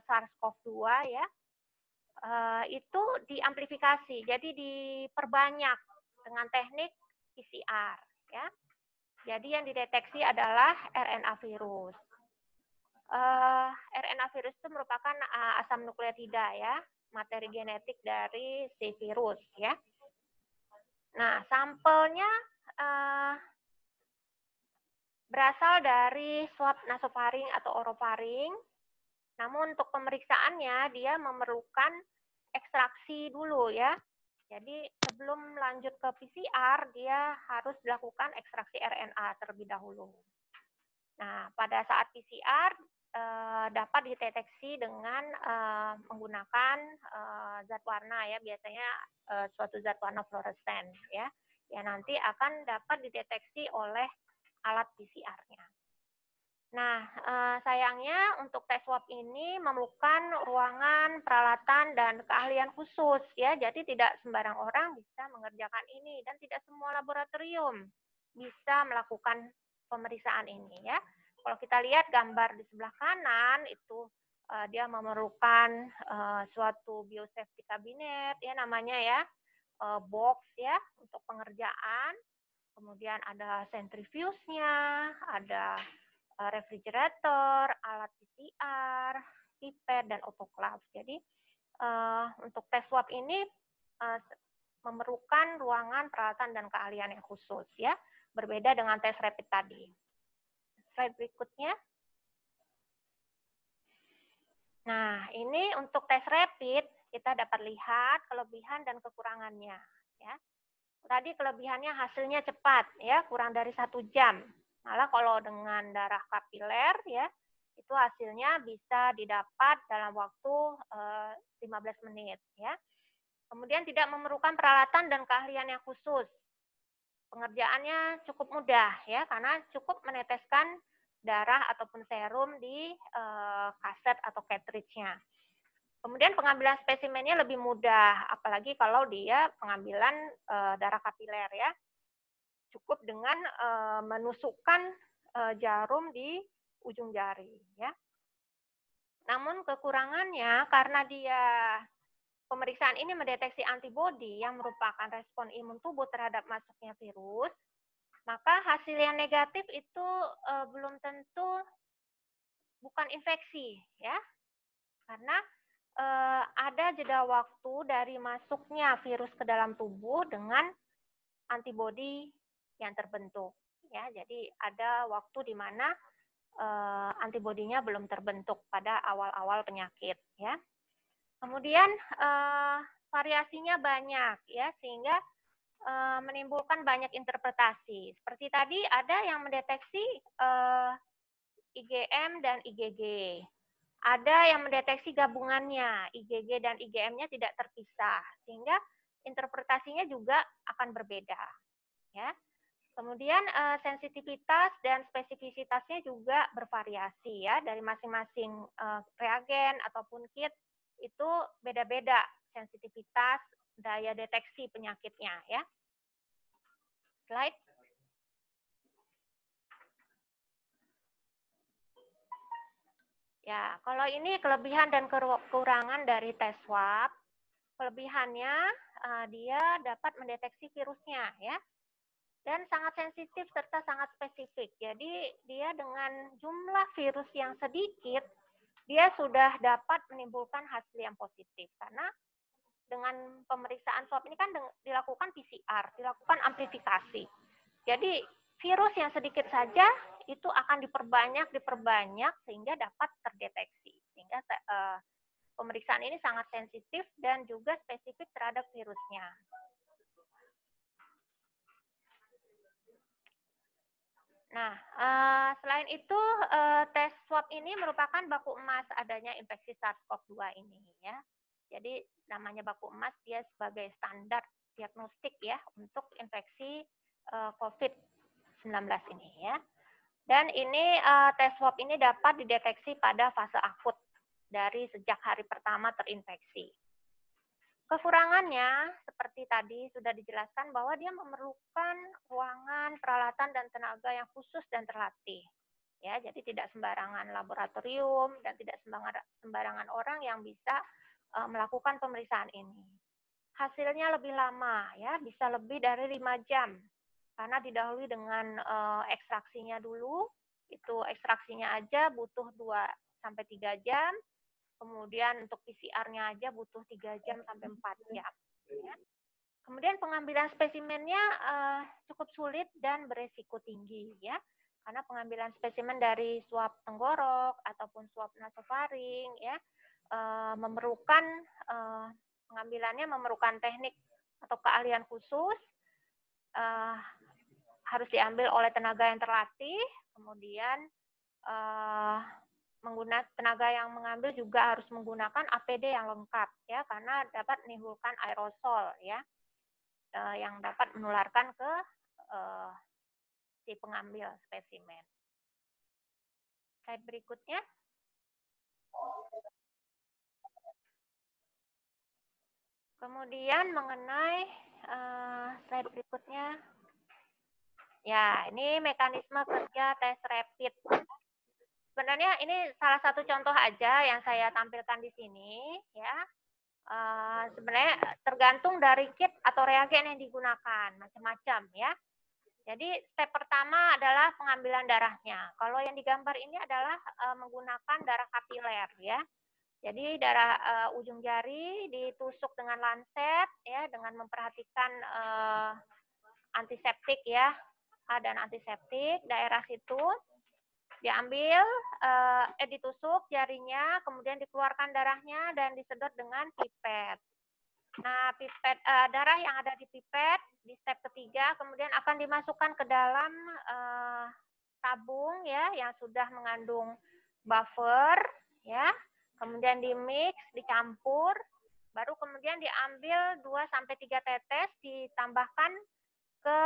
SARS-CoV-2 ya, itu diamplifikasi, jadi diperbanyak dengan teknik PCR ya. Jadi yang dideteksi adalah RNA virus. RNA virus itu merupakan asam nukleotida ya, materi genetik dari si virus ya. Nah, sampelnya berasal dari swab nasofaring atau orofaring. Namun untuk pemeriksaannya dia memerlukan ekstraksi dulu ya. Jadi sebelum lanjut ke PCR, dia harus dilakukan ekstraksi RNA terlebih dahulu. Nah, pada saat PCR dapat dideteksi dengan menggunakan zat warna ya, biasanya suatu zat warna fluoresen ya. Ya nanti akan dapat dideteksi oleh alat PCR-nya. Nah, sayangnya untuk tes swab ini memerlukan ruangan, peralatan, dan keahlian khusus ya. Jadi tidak sembarang orang bisa mengerjakan ini dan tidak semua laboratorium bisa melakukan pemeriksaan ini ya. Kalau kita lihat gambar di sebelah kanan itu dia memerlukan suatu biosafety cabinet ya namanya ya, box ya untuk pengerjaan. Kemudian ada centrifuge-nya, ada refrigerator, alat PCR, pipet, dan autoclave. Jadi untuk tes swab ini memerlukan ruangan, peralatan, dan keahlian yang khusus ya, berbeda dengan tes rapid tadi. Slide berikutnya. Nah, ini untuk tes rapid kita dapat lihat kelebihan dan kekurangannya ya. Tadi kelebihannya hasilnya cepat ya, kurang dari 1 jam. Malah kalau dengan darah kapiler ya, itu hasilnya bisa didapat dalam waktu 15 menit ya. Kemudian tidak memerlukan peralatan dan keahlian yang khusus. Pengerjaannya cukup mudah ya, karena cukup meneteskan darah ataupun serum di kaset atau cartridge-nya. Kemudian pengambilan spesimennya lebih mudah, apalagi kalau dia pengambilan darah kapiler ya. Cukup dengan menusukkan jarum di ujung jari ya. Namun kekurangannya karena dia pemeriksaan ini mendeteksi antibodi yang merupakan respon imun tubuh terhadap masuknya virus, maka hasil yang negatif itu belum tentu bukan infeksi ya. Karena ada jeda waktu dari masuknya virus ke dalam tubuh dengan antibodi yang terbentuk ya. Jadi ada waktu di mana antibodinya belum terbentuk pada awal-awal penyakit ya. Kemudian variasinya banyak ya, sehingga menimbulkan banyak interpretasi. Seperti tadi ada yang mendeteksi IgM dan IgG. Ada yang mendeteksi gabungannya, IgG dan IgM-nya tidak terpisah, sehingga interpretasinya juga akan berbeda. Ya. Kemudian sensitivitas dan spesifisitasnya juga bervariasi ya, dari masing-masing reagen ataupun kit itu beda-beda sensitivitas daya deteksi penyakitnya ya. Slide. Ya, kalau ini kelebihan dan kekurangan dari tes swab. Kelebihannya dia dapat mendeteksi virusnya ya. Dan sangat sensitif serta sangat spesifik. Jadi dia dengan jumlah virus yang sedikit, dia sudah dapat menimbulkan hasil yang positif. Karena dengan pemeriksaan swab ini kan dilakukan PCR, dilakukan amplifikasi. Jadi virus yang sedikit saja itu akan diperbanyak sehingga dapat terdeteksi. Sehingga pemeriksaan ini sangat sensitif dan juga spesifik terhadap virusnya. Nah, selain itu tes swab ini merupakan baku emas adanya infeksi SARS-CoV-2 ini ya. Jadi namanya baku emas, dia sebagai standar diagnostik ya untuk infeksi COVID-19 ini ya. Dan ini tes swab ini dapat dideteksi pada fase akut dari sejak hari pertama terinfeksi. Kekurangannya seperti tadi sudah dijelaskan bahwa dia memerlukan ruangan, peralatan, dan tenaga yang khusus dan terlatih. ya. Jadi tidak sembarangan laboratorium dan tidak sembarangan orang yang bisa melakukan pemeriksaan ini. Hasilnya lebih lama, ya, bisa lebih dari 5 jam karena didahului dengan ekstraksinya dulu. Itu ekstraksinya aja butuh 2-3 jam. Kemudian untuk PCR-nya aja butuh 3 jam sampai 4 jam. Ya. Kemudian pengambilan spesimennya cukup sulit dan beresiko tinggi, ya, karena pengambilan spesimen dari swab tenggorok ataupun swab nasofaring, ya, memerlukan pengambilannya memerlukan teknik atau keahlian khusus, harus diambil oleh tenaga yang terlatih, kemudian tenaga yang mengambil juga harus menggunakan APD yang lengkap, ya, karena dapat menimbulkan aerosol, ya, yang dapat menularkan ke si pengambil spesimen. Slide berikutnya. Kemudian mengenai slide berikutnya. Ya, ini mekanisme kerja tes rapid. Sebenarnya ini salah satu contoh aja yang saya tampilkan di sini, ya. Sebenarnya tergantung dari kit atau reagen yang digunakan, macam-macam, ya. Jadi step pertama adalah pengambilan darahnya. Kalau yang digambar ini adalah menggunakan darah kapiler, ya. Jadi darah ujung jari ditusuk dengan lancet, ya, dengan memperhatikan antiseptik, ya, dan antiseptik daerah situ. Diambil, ditusuk jarinya, kemudian dikeluarkan darahnya dan disedot dengan pipet. Nah, pipet darah yang ada di pipet di step ketiga kemudian akan dimasukkan ke dalam tabung, ya, yang sudah mengandung buffer, ya. Kemudian dimix, dicampur, baru kemudian diambil 2-3 tetes, ditambahkan ke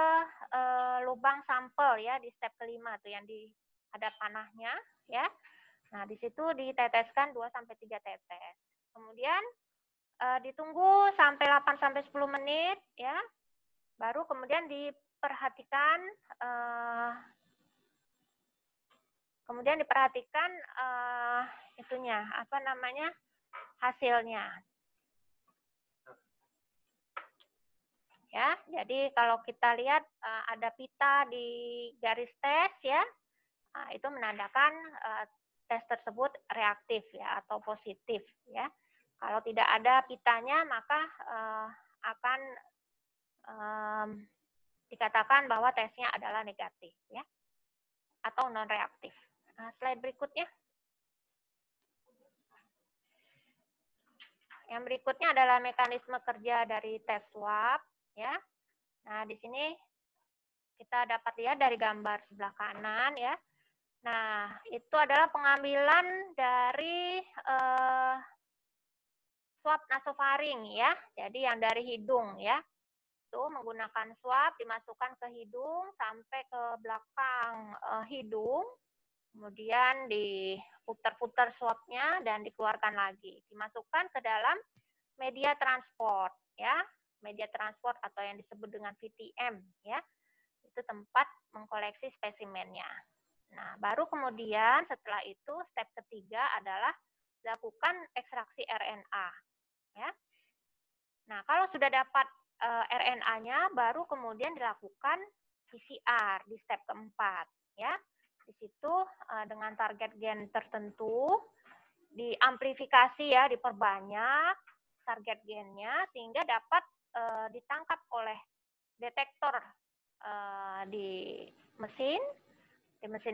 lubang sampel, ya, di step kelima tuh yang di ada panahnya, ya. Nah, di situ diteteskan 2-3 tetes. Kemudian ditunggu sampai 8-10 menit, ya. Baru kemudian diperhatikan itunya, apa namanya? Hasilnya. Ya, jadi kalau kita lihat ada pita di garis tes, ya. Nah, itu menandakan tes tersebut reaktif, ya, atau positif, ya. Kalau tidak ada pitanya maka akan dikatakan bahwa tesnya adalah negatif, ya, atau non reaktif. Nah, slide berikutnya. Yang berikutnya adalah mekanisme kerja dari tes swab, ya. Nah, di sini kita dapat lihat dari gambar sebelah kanan, ya. Nah, itu adalah pengambilan dari swab nasofaring, ya. Jadi yang dari hidung, ya. Itu menggunakan swab dimasukkan ke hidung sampai ke belakang hidung. Kemudian diputar-putar swabnya dan dikeluarkan lagi. Dimasukkan ke dalam media transport, ya. Media transport atau yang disebut dengan VTM, ya. Itu tempat mengkoleksi spesimennya. Nah, baru kemudian setelah itu step ketiga adalah lakukan ekstraksi RNA, ya. Nah, kalau sudah dapat RNA-nya, baru kemudian dilakukan PCR di step keempat, ya. Di situ dengan target gen tertentu diamplifikasi, ya, diperbanyak target gennya sehingga dapat ditangkap oleh detektor di mesin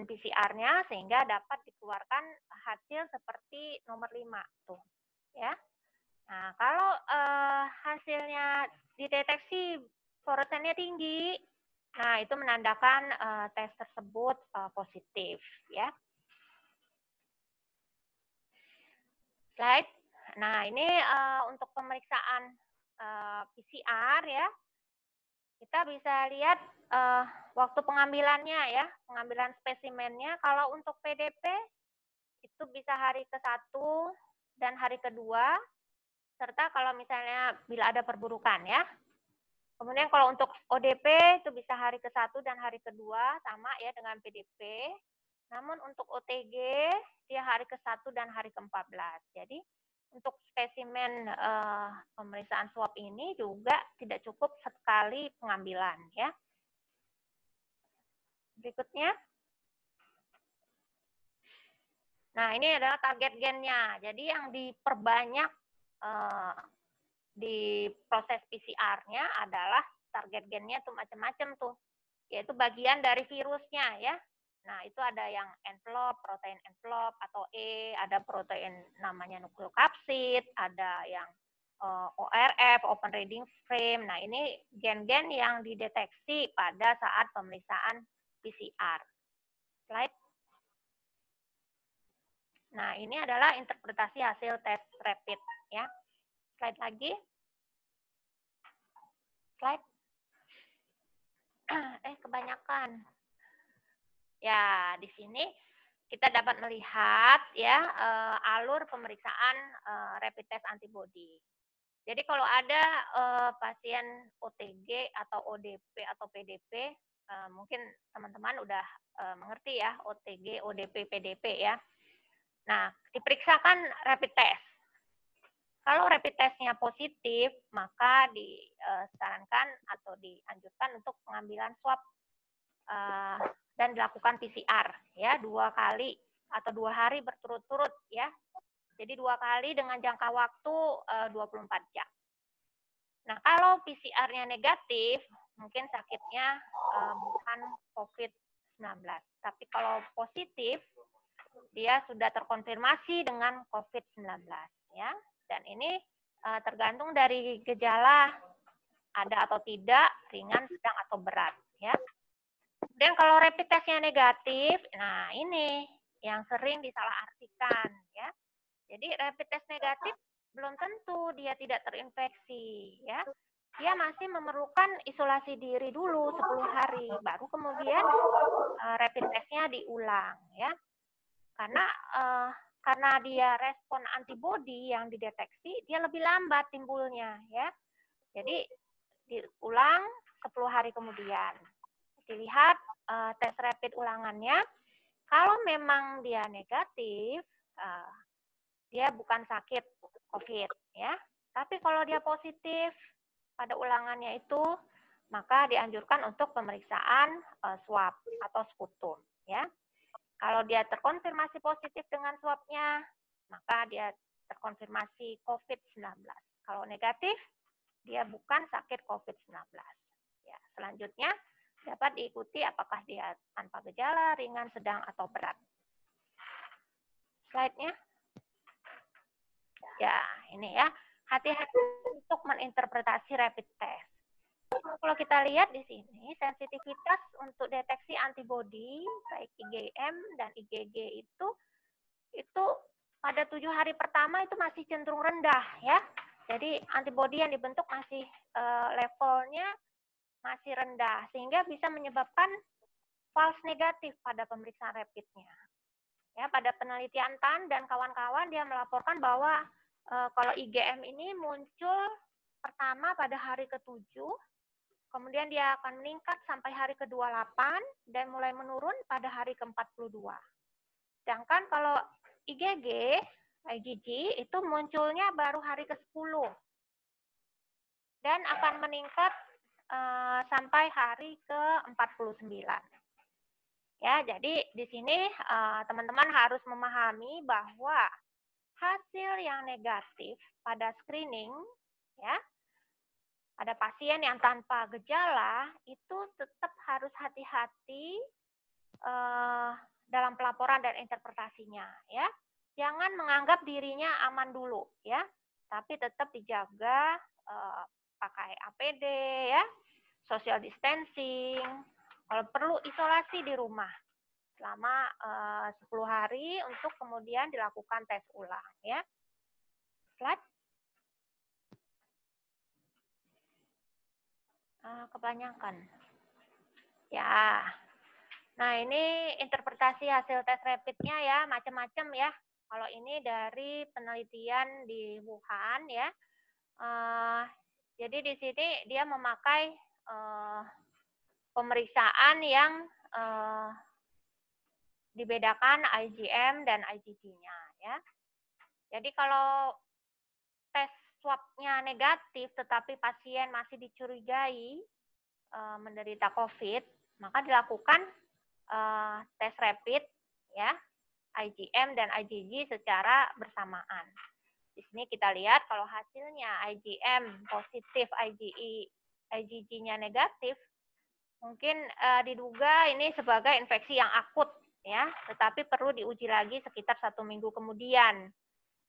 PCR-nya sehingga dapat dikeluarkan hasil seperti nomor 5 tuh, ya. Nah, kalau hasilnya dideteksi fluoresennya tinggi, nah itu menandakan tes tersebut positif, ya. Slide. Nah, ini untuk pemeriksaan PCR, ya. Kita bisa lihat waktu pengambilannya, ya, pengambilan spesimennya. Kalau untuk PDP itu bisa hari ke-1 dan hari kedua, serta kalau misalnya bila ada perburukan, ya. Kemudian kalau untuk ODP itu bisa hari ke-1 dan hari kedua, sama, ya, dengan PDP. Namun untuk OTG dia hari ke-1 dan hari ke-14. Jadi untuk spesimen pemeriksaan swab ini juga tidak cukup sekali pengambilan ya. Berikutnya. Nah, ini adalah target gennya. Jadi yang diperbanyak di proses PCR-nya adalah target gennya tuh macam-macam tuh. Yaitu bagian dari virusnya ya. Nah, itu ada yang envelope, protein envelope atau E, ada protein namanya nukleokapsid, ada yang ORF, open reading frame. Nah, ini gen-gen yang dideteksi pada saat pemeriksaan PCR. Slide. Nah, ini adalah interpretasi hasil tes rapid ya. Slide lagi. Slide. Kebanyakan. Ya, di sini kita dapat melihat ya alur pemeriksaan rapid test antibody. Jadi kalau ada pasien OTG atau ODP atau PDP, mungkin teman-teman udah mengerti ya OTG, ODP, PDP ya. Nah, diperiksakan rapid test. Kalau rapid testnya positif, maka disarankan atau dianjurkan untuk pengambilan swab dan dilakukan PCR ya 2 kali atau 2 hari berturut-turut ya. Jadi 2 kali dengan jangka waktu 24 jam. Nah, kalau PCR-nya negatif, mungkin sakitnya bukan COVID-19. Tapi kalau positif, dia sudah terkonfirmasi dengan COVID-19 ya. Dan ini tergantung dari gejala ada atau tidak, ringan, sedang atau berat ya. Kemudian kalau rapid testnya negatif, nah ini yang sering disalahartikan ya. Jadi rapid test negatif belum tentu dia tidak terinfeksi ya. Dia masih memerlukan isolasi diri dulu 10 hari, baru kemudian rapid testnya diulang ya. Karena dia respon antibody yang dideteksi, dia lebih lambat timbulnya ya. Jadi diulang 10 hari kemudian. Dilihat tes rapid ulangannya, kalau memang dia negatif, dia bukan sakit COVID ya. Tapi kalau dia positif pada ulangannya itu, maka dianjurkan untuk pemeriksaan swab atau sputum ya. Kalau dia terkonfirmasi positif dengan swabnya, maka dia terkonfirmasi COVID-19. Kalau negatif, dia bukan sakit COVID-19. Ya, selanjutnya dapat diikuti apakah dia tanpa gejala, ringan, sedang, atau berat. Slide-nya. Ya, ini ya. Hati-hati untuk menginterpretasi rapid test. Kalau kita lihat di sini, sensitivitas untuk deteksi antibodi, baik IgM dan IgG itu pada 7 hari pertama itu masih cenderung rendah ya. Jadi antibodi yang dibentuk masih levelnya masih rendah, sehingga bisa menyebabkan false negatif pada pemeriksaan rapidnya. Ya, pada penelitian Tan dan kawan-kawan dia melaporkan bahwa kalau IgM ini muncul pertama pada hari ke-7, kemudian dia akan meningkat sampai hari ke-28 dan mulai menurun pada hari ke-42. Sedangkan kalau IgG itu munculnya baru hari ke-10 dan akan meningkat sampai hari ke-49. Ya, jadi di sini teman-teman harus memahami bahwa hasil yang negatif pada screening ya, pada pasien yang tanpa gejala itu tetap harus hati-hati dalam pelaporan dan interpretasinya ya. Jangan menganggap dirinya aman dulu ya, tapi tetap dijaga pakai APD ya, social distancing, kalau perlu isolasi di rumah selama 10 hari untuk kemudian dilakukan tes ulang ya. Slide. Kebanyakan. Ya. Nah, ini interpretasi hasil tes rapidnya ya, macam-macam ya. Kalau ini dari penelitian di Wuhan ya. Jadi di sini dia memakai pemeriksaan yang dibedakan IgM dan IgG-nya ya. Jadi kalau tes swab-nya negatif tetapi pasien masih dicurigai menderita COVID, maka dilakukan tes rapid ya, IgM dan IgG secara bersamaan. Di sini kita lihat kalau hasilnya IgM positif, IgG-nya negatif, mungkin diduga ini sebagai infeksi yang akut ya, tetapi perlu diuji lagi sekitar 1 minggu kemudian.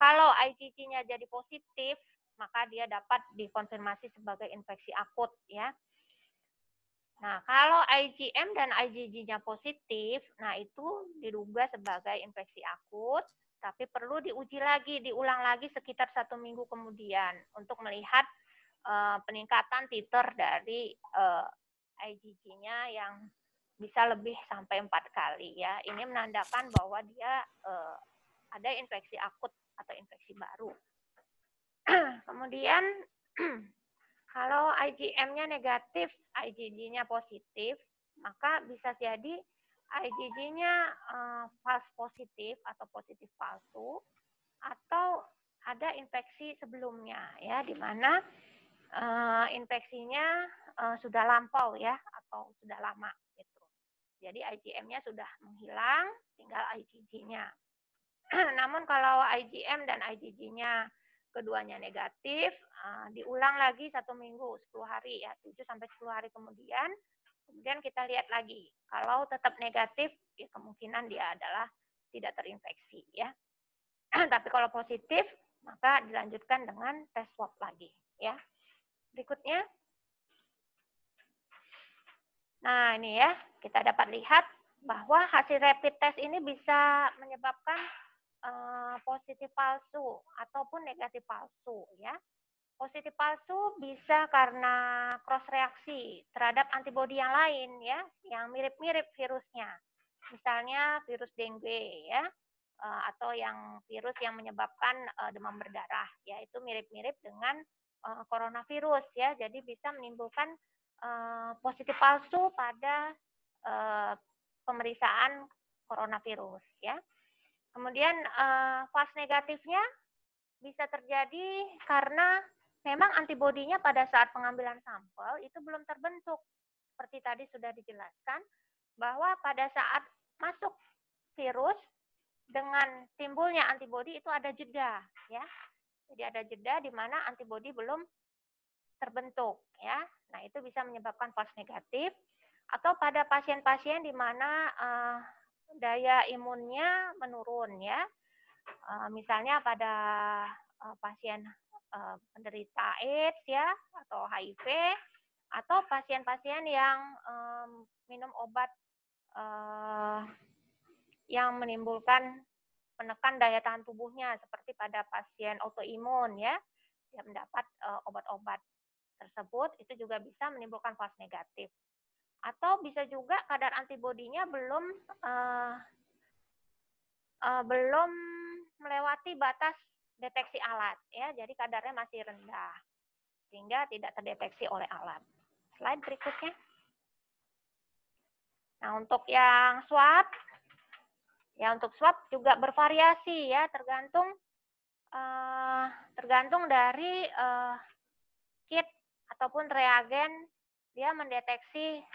Kalau IgG-nya jadi positif, maka dia dapat dikonfirmasi sebagai infeksi akut ya. Nah, kalau IgM dan IgG-nya positif, nah itu diduga sebagai infeksi akut, tapi perlu diuji lagi, diulang lagi sekitar 1 minggu kemudian untuk melihat peningkatan titer dari IgG-nya yang bisa lebih sampai 4 kali ya. Ini menandakan bahwa dia ada infeksi akut atau infeksi baru. Kemudian kalau IgM-nya negatif, IgG-nya positif, maka bisa jadi IgG-nya false positif atau positif palsu, atau ada infeksi sebelumnya ya, di mana infeksinya sudah lampau ya, atau sudah lama gitu. Jadi IgM-nya sudah menghilang, tinggal IgG-nya. Namun kalau IgM dan IgG-nya keduanya negatif, diulang lagi 1 minggu, 10 hari ya, 7 sampai 10 hari kemudian kita lihat lagi. Kalau tetap negatif, ya kemungkinan dia adalah tidak terinfeksi ya. Tapi kalau positif, maka dilanjutkan dengan tes swab lagi ya. Berikutnya. Nah, ini ya, kita dapat lihat bahwa hasil rapid test ini bisa menyebabkan positif palsu ataupun negatif palsu ya. Positif palsu bisa karena cross reaksi terhadap antibodi yang lain ya, yang mirip-mirip virusnya. Misalnya virus dengue ya, atau yang virus yang menyebabkan demam berdarah ya, itu mirip-mirip dengan coronavirus ya. Jadi bisa menimbulkan positif palsu pada pemeriksaan coronavirus ya. Kemudian false negatifnya bisa terjadi karena memang antibodinya pada saat pengambilan sampel itu belum terbentuk. Seperti tadi sudah dijelaskan bahwa pada saat masuk virus dengan timbulnya antibodi itu ada jeda ya. Jadi ada jeda di mana antibodi belum terbentuk ya. Nah, itu bisa menyebabkan false negatif, atau pada pasien-pasien di mana daya imunnya menurun ya. Misalnya pada pasien penderita AIDS ya, atau HIV, atau pasien-pasien yang minum obat yang menimbulkan menekan daya tahan tubuhnya, seperti pada pasien autoimun ya, dia mendapat obat-obat tersebut, itu juga bisa menimbulkan false negatif. Atau bisa juga kadar antibodinya belum melewati batas deteksi alat ya, jadi kadarnya masih rendah sehingga tidak terdeteksi oleh alat. Slide berikutnya. Nah, untuk yang swab ya, untuk swab juga bervariasi ya, tergantung dari kit ataupun reagen, dia mendeteksi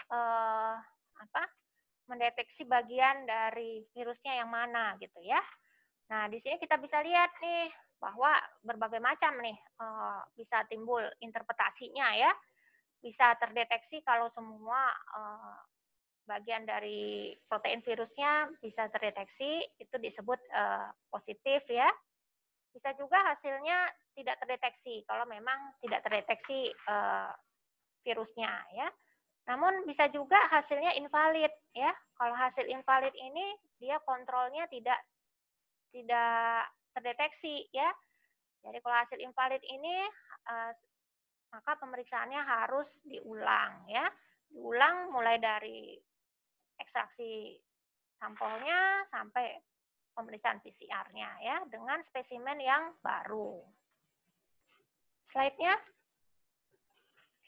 mendeteksi bagian dari virusnya yang mana gitu ya. Nah, di sini kita bisa lihat nih bahwa berbagai macam nih bisa timbul interpretasinya ya. Bisa terdeteksi kalau semua bagian dari protein virusnya bisa terdeteksi, itu disebut positif ya. Bisa juga hasilnya tidak terdeteksi kalau memang tidak terdeteksi virusnya ya. Namun bisa juga hasilnya invalid ya. Kalau hasil invalid ini dia kontrolnya tidak terdeteksi ya. Jadi kalau hasil invalid ini maka pemeriksaannya harus diulang ya. Diulang mulai dari ekstraksi sampelnya sampai pemeriksaan PCR-nya ya, dengan spesimen yang baru. Slide-nya.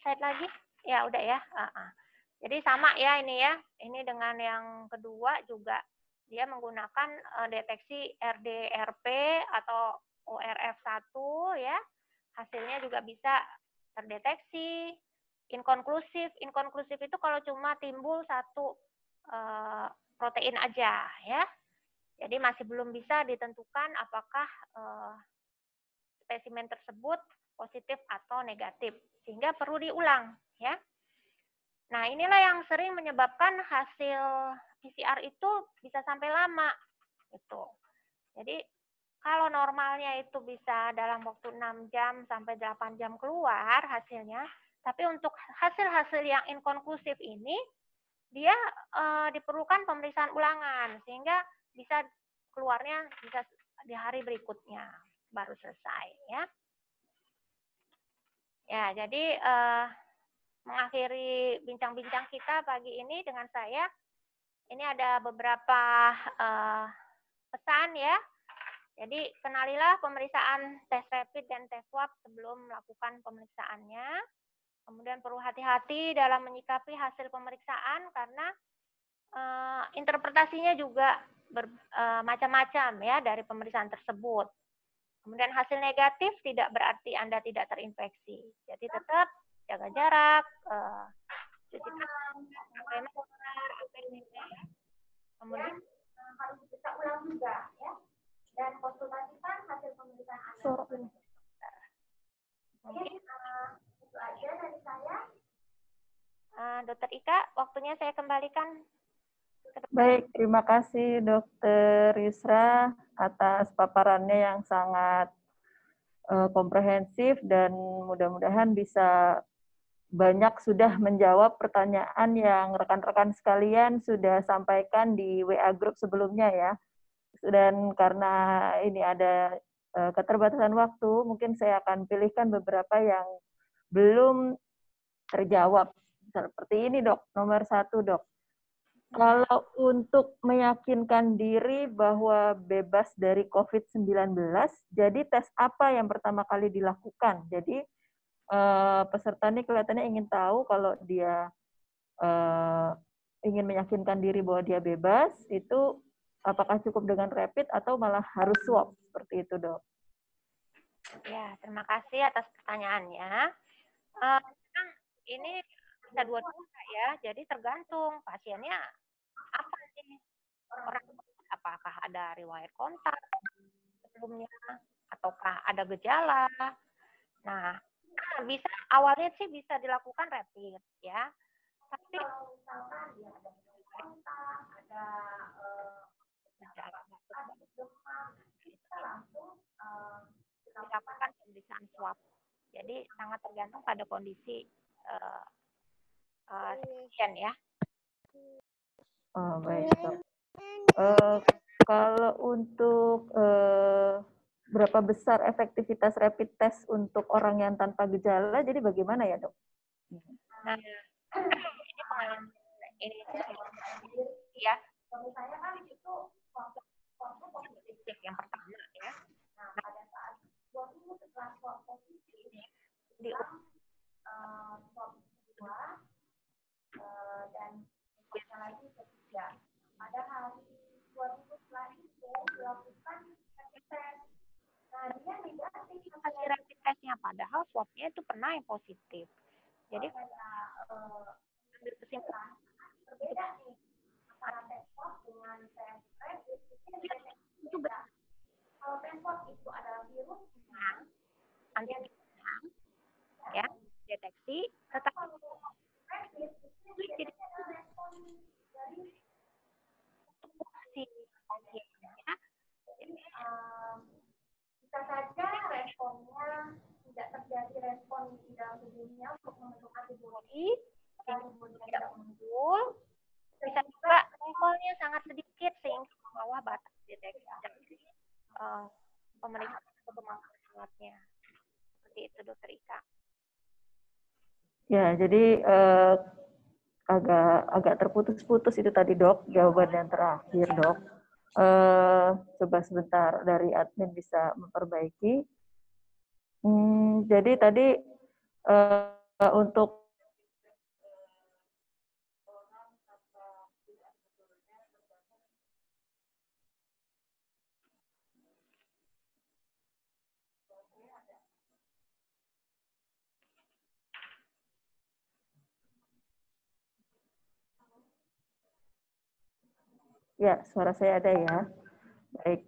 Slide lagi. Ya, udah ya. Jadi sama ya ini ya. Ini dengan yang kedua juga dia menggunakan deteksi RDRP atau ORF1 ya. Hasilnya juga bisa terdeteksi. Inkonklusif. Inkonklusif itu kalau cuma timbul satu protein aja ya. Jadi masih belum bisa ditentukan apakah spesimen tersebut positif atau negatif, sehingga perlu diulang ya. Nah, inilah yang sering menyebabkan hasil PCR itu bisa sampai lama gitu. Jadi kalau normalnya itu bisa dalam waktu 6 jam sampai 8 jam keluar hasilnya, tapi untuk hasil-hasil yang inkonklusif ini dia diperlukan pemeriksaan ulangan sehingga bisa keluarnya bisa di hari berikutnya baru selesai ya. Ya, jadi mengakhiri bincang-bincang kita pagi ini dengan saya, ini ada beberapa pesan ya. Jadi kenalilah pemeriksaan tes rapid dan tes swab sebelum melakukan pemeriksaannya. Kemudian perlu hati-hati dalam menyikapi hasil pemeriksaan karena interpretasinya juga macam-macam ya dari pemeriksaan tersebut. Kemudian hasil negatif tidak berarti Anda tidak terinfeksi. Jadi tetap jaga jarak, cuci tangan, pakai masker, kemudian harus bisa ulang juga ya, dan konsultasikan hasil pemeriksaan Anda. Mungkin itu aja dari saya. Dokter Ika, waktunya saya kembalikan. Baik, terima kasih Dokter Yusra atas paparannya yang sangat komprehensif dan mudah-mudahan bisa banyak sudah menjawab pertanyaan yang rekan-rekan sekalian sudah sampaikan di WA Group sebelumnya ya. Dan karena ini ada keterbatasan waktu, mungkin saya akan pilihkan beberapa yang belum terjawab. Seperti ini dok, nomor 1 dok. Kalau untuk meyakinkan diri bahwa bebas dari COVID-19, jadi tes apa yang pertama kali dilakukan? Jadi peserta ini kelihatannya ingin tahu kalau dia ingin meyakinkan diri bahwa dia bebas, itu apakah cukup dengan rapid atau malah harus swab? Seperti itu dok. Ya, terima kasih atas pertanyaannya. Ini bisa dua-dua ya, jadi tergantung pasiennya apa nih, orang apakah ada riwayat kontak sebelumnya ataukah ada gejala. Nah, bisa awalnya sih bisa dilakukan rapid ya, tapi kalau misalkan dia ada kontak, ada gejala batuk demam, kita langsung dilakukan pemeriksaan swab. Jadi sangat tergantung pada kondisi pasien ya. Oh, baik dok. Kalau untuk berapa besar efektivitas rapid test untuk orang yang tanpa gejala, jadi bagaimana ya dok? Nah, ini pengalaman ini ya. Kalau saya kan itu waktu positif yang pertama ya. Nah, pada saat 2 minggu setelah swab positif di swab kedua dan swabnya lagi ketiga. Pada hari 2 minggu setelah itu dilakukan rapid test. Nah, dia negatif hasil rapid testnya, padahal swabnya itu pernah yang positif. Jadi ambil kesimpulan berbeda nih antara tes swab dengan tes rapid itu beda. Kalau tes swab itu adalah virus antigen ya deteksi, tetapi rapid itu jadi respon dari tubuh si pasiennya. Jadi bisa saja responnya tidak terjadi respon di dalam tubuhnya untuk membentuk antibodi, antibodi tidak muncul. Bisa juga levelnya sangat sedikit sehingga di bawah batas deteksi pemeriksaan atau pemakaian alatnya. Seperti itu dokter Ika. Ya, jadi agak terputus-putus itu tadi dok, jawaban yang terakhir dok. Coba sebentar dari admin bisa memperbaiki. Jadi tadi untuk Ya, suara saya ada ya. Baik.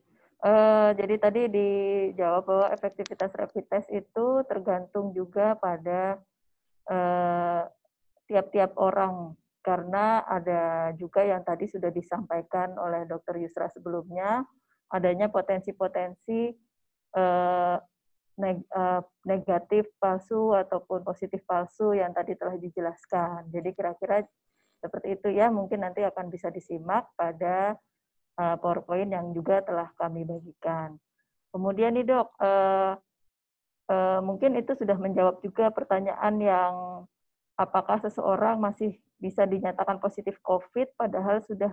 Jadi tadi dijawab bahwa efektivitas rapid test itu tergantung juga pada tiap-tiap orang, karena ada juga yang tadi sudah disampaikan oleh Dr. Yusra sebelumnya, adanya potensi-potensi eh, negatif palsu ataupun positif palsu yang tadi telah dijelaskan. Jadi kira-kira seperti itu ya, mungkin nanti akan bisa disimak pada PowerPoint yang juga telah kami bagikan. Kemudian nih dok, mungkin itu sudah menjawab juga pertanyaan yang apakah seseorang masih bisa dinyatakan positif COVID padahal sudah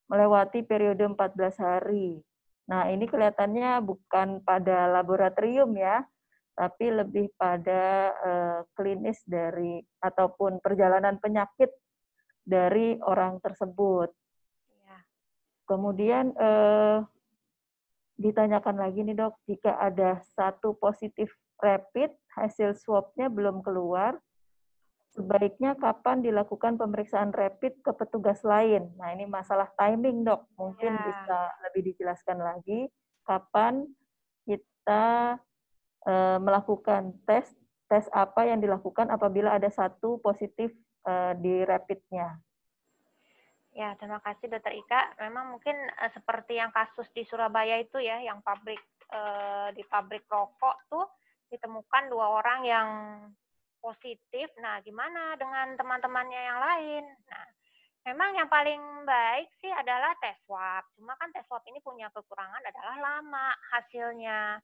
melewati periode 14 hari. Nah, ini kelihatannya bukan pada laboratorium ya, tapi lebih pada klinis dari ataupun perjalanan penyakit dari orang tersebut. Ya. Kemudian ditanyakan lagi nih dok, jika ada satu positif rapid, hasil swab-nya belum keluar, sebaiknya kapan dilakukan pemeriksaan rapid ke petugas lain? Nah, ini masalah timing, dok. Mungkin Ya. bisa lebih dijelaskan lagi kapan kita melakukan tes apa yang dilakukan apabila ada satu positif di rapidnya. Ya, terima kasih Dokter Ika. Memang mungkin seperti yang kasus di Surabaya itu ya, yang di pabrik rokok tuh ditemukan 2 orang yang positif. Nah, gimana dengan teman-temannya yang lain? Nah, memang yang paling baik sih adalah tes swab. Cuma kan tes swab ini punya kekurangan adalah lama hasilnya.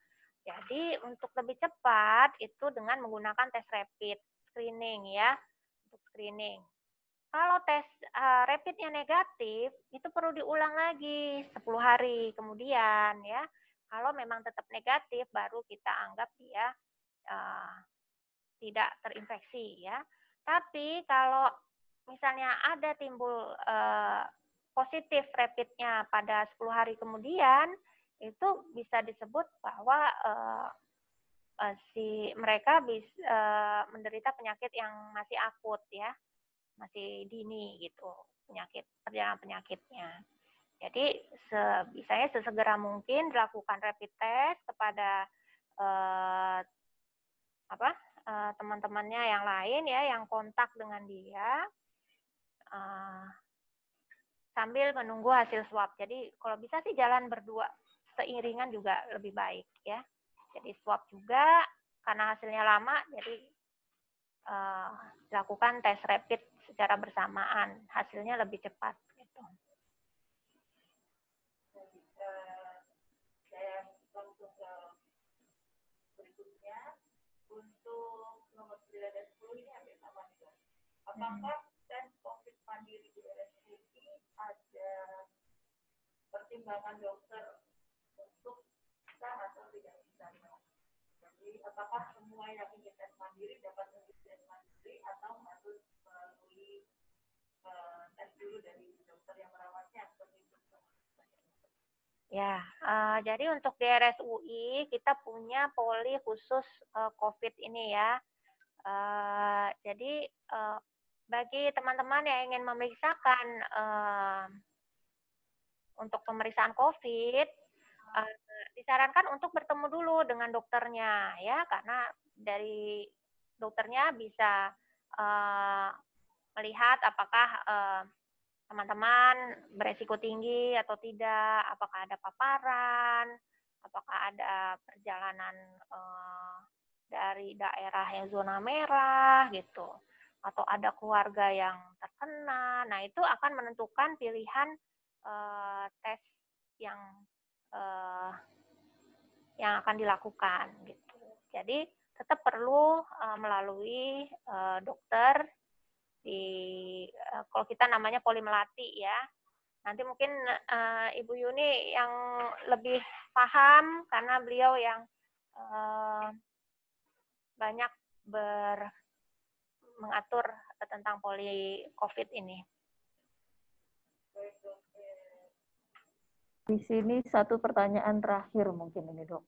Jadi untuk lebih cepat itu dengan menggunakan tes rapid screening ya, untuk screening. Kalau tes rapidnya negatif, itu perlu diulang lagi 10 hari kemudian ya. Kalau memang tetap negatif, baru kita anggap dia tidak terinfeksi ya. Tapi kalau misalnya ada timbul positif rapidnya pada 10 hari kemudian, itu bisa disebut bahwa mereka bisa menderita penyakit yang masih akut ya, masih dini gitu perjalanan penyakitnya. Jadi sebisanya sesegera mungkin dilakukan rapid test kepada teman-temannya yang lain ya, yang kontak dengan dia, sambil menunggu hasil swab. Jadi kalau bisa sih jalan berdua seiringan juga lebih baik ya. Jadi swab juga karena hasilnya lama, jadi lakukan tes rapid secara bersamaan, hasilnya lebih cepat. Gitu. Saya langsung ke berikutnya. Untuk nomor 9 dan 10 ini hampir sama juga. Apakah tes COVID mandiri di RSUI ada pertimbangan dokter untuk bisa atau tidak bisa? Jadi apakah semua yang ingin tes mandiri dapat tes mandiri atau harus melalui tes dulu dari dokter yang merawatnya seperti itu? Ya, jadi untuk di RSUI kita punya poli khusus COVID ini ya. Jadi bagi teman-teman yang ingin memeriksakan untuk pemeriksaan COVID, disarankan untuk bertemu dulu dengan dokternya ya, karena dari dokternya bisa melihat apakah teman-teman beresiko tinggi atau tidak, apakah ada paparan, apakah ada perjalanan dari daerah yang zona merah gitu, atau ada keluarga yang terkena. Nah, itu akan menentukan pilihan tes yang akan dilakukan gitu. Jadi tetap perlu melalui dokter kalau kita namanya polimelati ya. Nanti mungkin Ibu Yuni yang lebih paham karena beliau yang banyak mengatur tentang poli COVID ini. Di sini satu pertanyaan terakhir mungkin ini dok.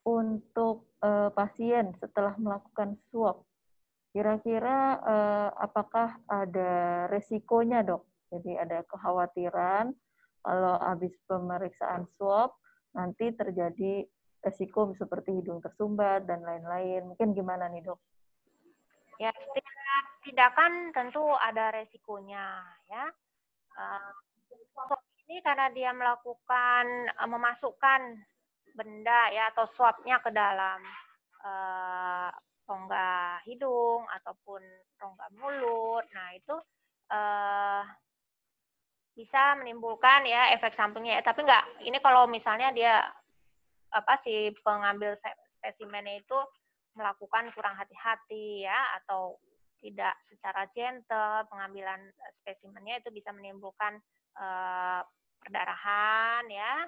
Untuk pasien setelah melakukan swab, kira-kira apakah ada resikonya dok Jadi ada kekhawatiran kalau habis pemeriksaan swab nanti terjadi resiko seperti hidung tersumbat dan lain-lain. Mungkin gimana nih, Dok? Ya, setiap tindakan tentu ada resikonya, ya. Swab ini karena dia melakukan memasukkan benda ya atau swabnya ke dalam rongga hidung ataupun rongga mulut. Nah, itu bisa menimbulkan ya efek sampingnya. Tapi enggak, ini kalau misalnya dia si pengambil spesimennya itu melakukan kurang hati-hati ya atau tidak secara gentle pengambilan spesimennya, itu bisa menimbulkan perdarahan ya.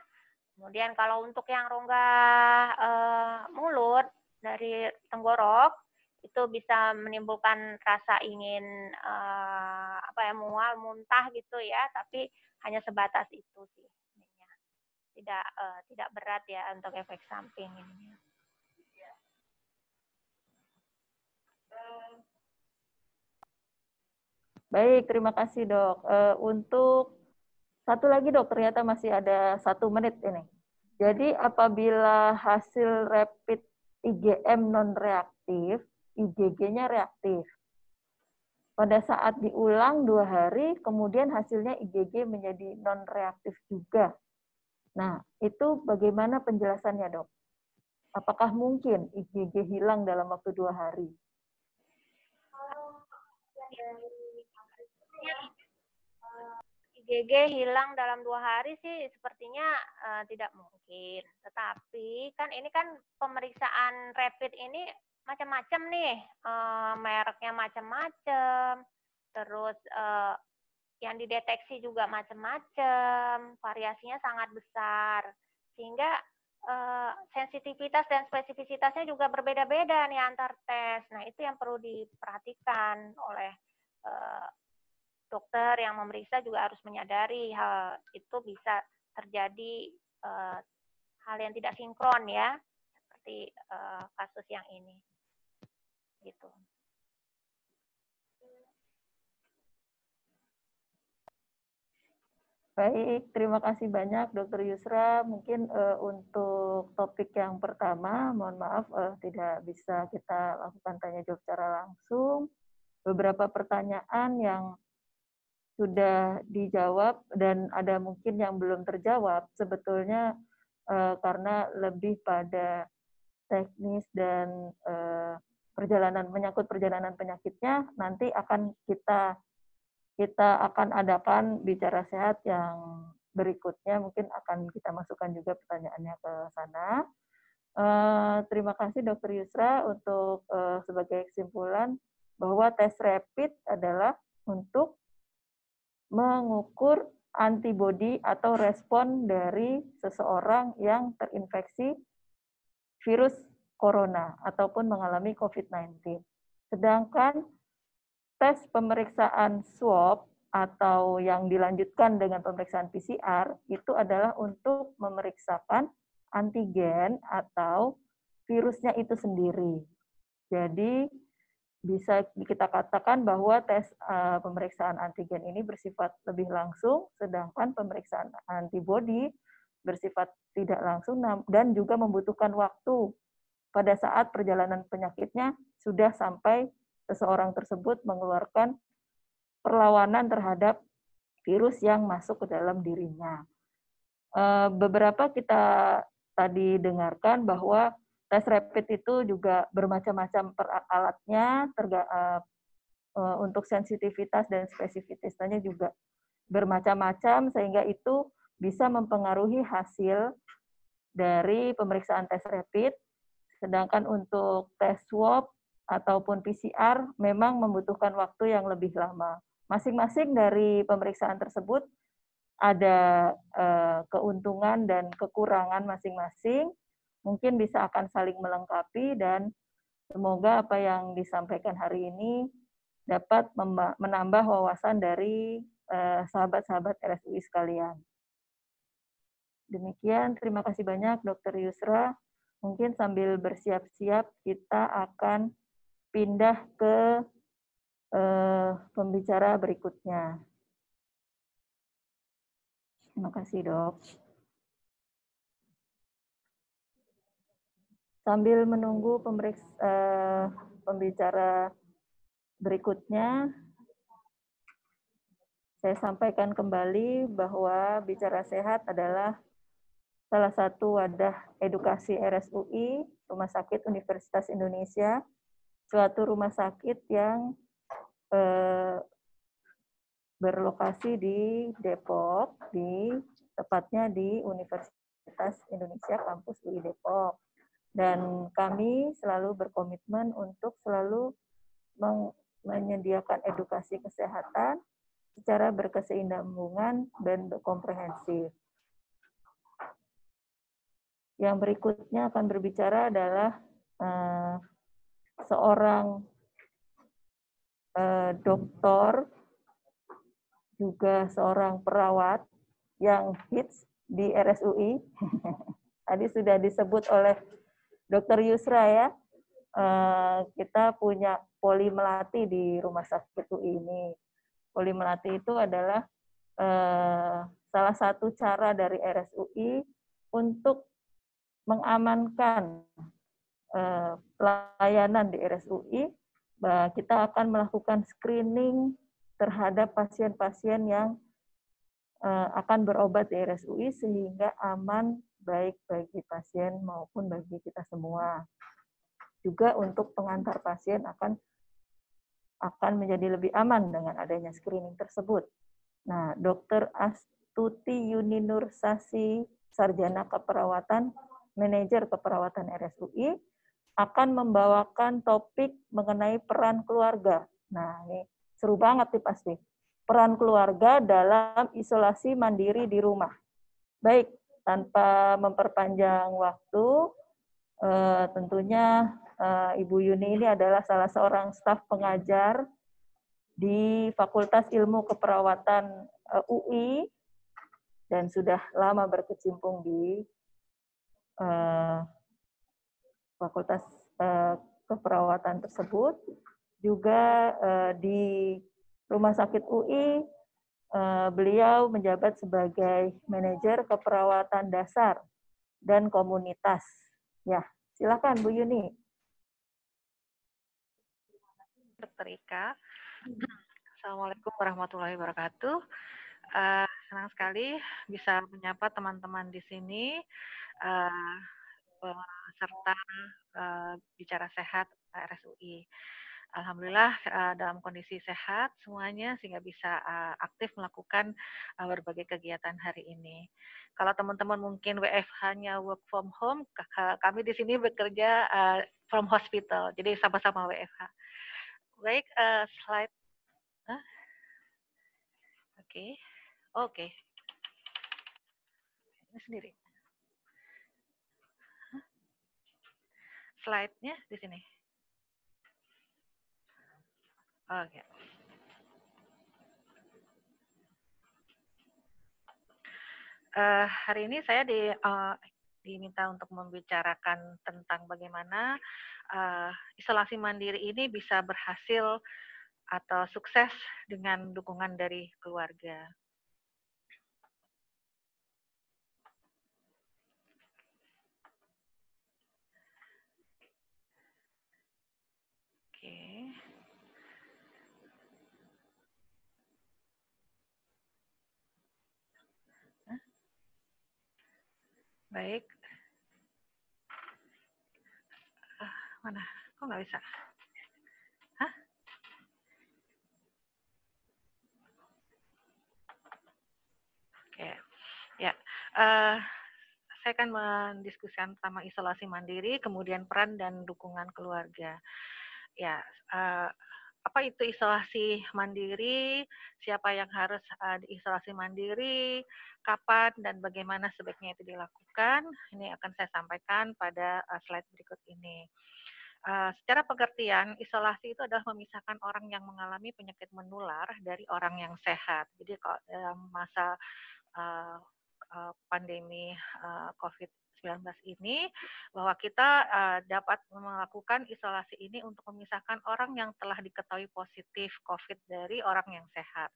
Kemudian kalau untuk yang rongga mulut dari tenggorok itu bisa menimbulkan rasa ingin mual, muntah gitu ya, tapi hanya sebatas itu sih. Tidak berat ya untuk efek samping ini. Baik, terima kasih, Dok. Untuk satu lagi, Dok, ternyata masih ada 1 menit ini. Jadi apabila hasil rapid IgM non-reaktif, IgG-nya reaktif. Pada saat diulang 2 hari, kemudian hasilnya IgG menjadi non-reaktif juga. Nah, itu bagaimana penjelasannya, Dok? Apakah mungkin IgG hilang dalam waktu 2 hari? IgG hilang dalam 2 hari sih sepertinya tidak mungkin. Tetapi kan ini kan pemeriksaan rapid ini macam-macam nih, mereknya macam-macam, terus yang dideteksi juga macam-macam, variasinya sangat besar, sehingga sensitivitas dan spesifisitasnya juga berbeda-beda nih antar tes. Nah, itu yang perlu diperhatikan oleh dokter yang memeriksa, juga harus menyadari hal itu bisa terjadi hal yang tidak sinkron ya, seperti kasus yang ini. Gitu. Baik, terima kasih banyak Dr. Yusra. Mungkin untuk topik yang pertama, mohon maaf tidak bisa kita lakukan tanya jawab secara langsung. Beberapa pertanyaan yang sudah dijawab dan ada mungkin yang belum terjawab, sebetulnya karena lebih pada teknis dan menyangkut perjalanan penyakitnya, nanti akan kita akan adakan bicara sehat yang berikutnya, mungkin akan kita masukkan juga pertanyaannya ke sana. Terima kasih Dr. Yusra untuk sebagai kesimpulan bahwa tes rapid adalah untuk mengukur antibodi atau respon dari seseorang yang terinfeksi virus corona ataupun mengalami COVID-19. Sedangkan tes pemeriksaan swab atau yang dilanjutkan dengan pemeriksaan PCR itu adalah untuk memeriksakan antigen atau virusnya itu sendiri. Jadi bisa kita katakan bahwa tes pemeriksaan antigen ini bersifat lebih langsung, sedangkan pemeriksaan antibodi bersifat tidak langsung dan juga membutuhkan waktu pada saat perjalanan penyakitnya sudah sampai seseorang tersebut mengeluarkan perlawanan terhadap virus yang masuk ke dalam dirinya. Beberapa kita tadi dengarkan bahwa tes rapid itu juga bermacam-macam alatnya, untuk sensitivitas dan spesifitasnya juga bermacam-macam, sehingga itu bisa mempengaruhi hasil dari pemeriksaan tes rapid. Sedangkan untuk tes swab ataupun PCR memang membutuhkan waktu yang lebih lama. Masing-masing dari pemeriksaan tersebut ada keuntungan dan kekurangan masing-masing, mungkin bisa akan saling melengkapi, dan semoga apa yang disampaikan hari ini dapat menambah wawasan dari sahabat-sahabat RSUI sekalian. Demikian, terima kasih banyak Dr. Yusra. Mungkin sambil bersiap-siap kita akan pindah ke pembicara berikutnya. Terima kasih, Dok. Sambil menunggu pembicara berikutnya, saya sampaikan kembali bahwa Bicara Sehat adalah salah satu wadah edukasi RSUI, Rumah Sakit Universitas Indonesia, suatu rumah sakit yang berlokasi di Depok, tepatnya di Universitas Indonesia Kampus UI Depok. Dan kami selalu berkomitmen untuk selalu menyediakan edukasi kesehatan secara berkesinambungan dan komprehensif. Yang berikutnya akan berbicara adalah seorang dokter, juga seorang perawat yang hits di RSUI. Tadi sudah disebut oleh Dr. Yusra ya, kita punya poli melati di Rumah Sakit UI ini. Poli melati itu adalah salah satu cara dari RSUI untuk mengamankan pelayanan di RSUI. Kita akan melakukan screening terhadap pasien-pasien yang akan berobat di RSUI sehingga aman baik bagi pasien maupun bagi kita semua. Juga untuk pengantar pasien akan menjadi lebih aman dengan adanya screening tersebut. Nah, Dr. Astuti Yuni Nursasi, Sarjana Keperawatan, Manajer Keperawatan RSUI, akan membawakan topik mengenai peran keluarga. Nah, ini seru banget nih pasti. Peran keluarga dalam isolasi mandiri di rumah. Baik, tanpa memperpanjang waktu, tentunya Ibu Yuni ini adalah salah seorang staf pengajar di Fakultas Ilmu Keperawatan UI dan sudah lama berkecimpung di Fakultas Keperawatan tersebut. Juga di Rumah Sakit UI, beliau menjabat sebagai manajer keperawatan dasar dan komunitas. Ya, silakan Bu Yuni. Dr. Ika. Assalamualaikum warahmatullahi wabarakatuh. Senang sekali bisa menyapa teman-teman di sini, serta Bicara Sehat RSUI. Alhamdulillah dalam kondisi sehat semuanya sehingga bisa aktif melakukan berbagai kegiatan hari ini. Kalau teman-teman mungkin WFH-nya work from home, kami di sini bekerja from hospital, jadi sama-sama WFH. Baik, slide. Oke. Ini sendiri. Slide-nya di sini. Oke. Hari ini saya diminta untuk membicarakan tentang bagaimana isolasi mandiri ini bisa berhasil atau sukses dengan dukungan dari keluarga. Oke. Baik. Mana? Kok nggak bisa? Hah? Oke. Ya. Saya akan mendiskusikan tentang isolasi mandiri, kemudian peran dan dukungan keluarga. Ya, apa itu isolasi mandiri? Siapa yang harus diisolasi mandiri? Kapan dan bagaimana sebaiknya itu dilakukan? Ini akan saya sampaikan pada slide berikut ini. Secara pengertian, isolasi itu adalah memisahkan orang yang mengalami penyakit menular dari orang yang sehat. Jadi kalau dalam masa pandemi COVID-19 ini, bahwa kita dapat melakukan isolasi ini untuk memisahkan orang yang telah diketahui positif COVID dari orang yang sehat.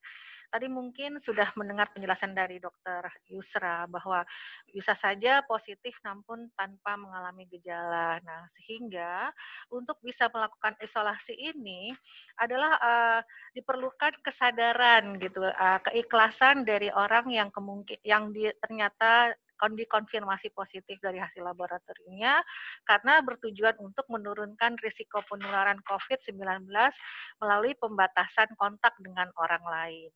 tadi mungkin sudah mendengar penjelasan dari Dokter Yusra bahwa bisa saja positif namun tanpa mengalami gejala. Nah, sehingga untuk bisa melakukan isolasi ini adalah diperlukan kesadaran gitu, keikhlasan dari orang yang ternyata dikonfirmasi positif dari hasil laboratoriumnya karena bertujuan untuk menurunkan risiko penularan COVID-19 melalui pembatasan kontak dengan orang lain.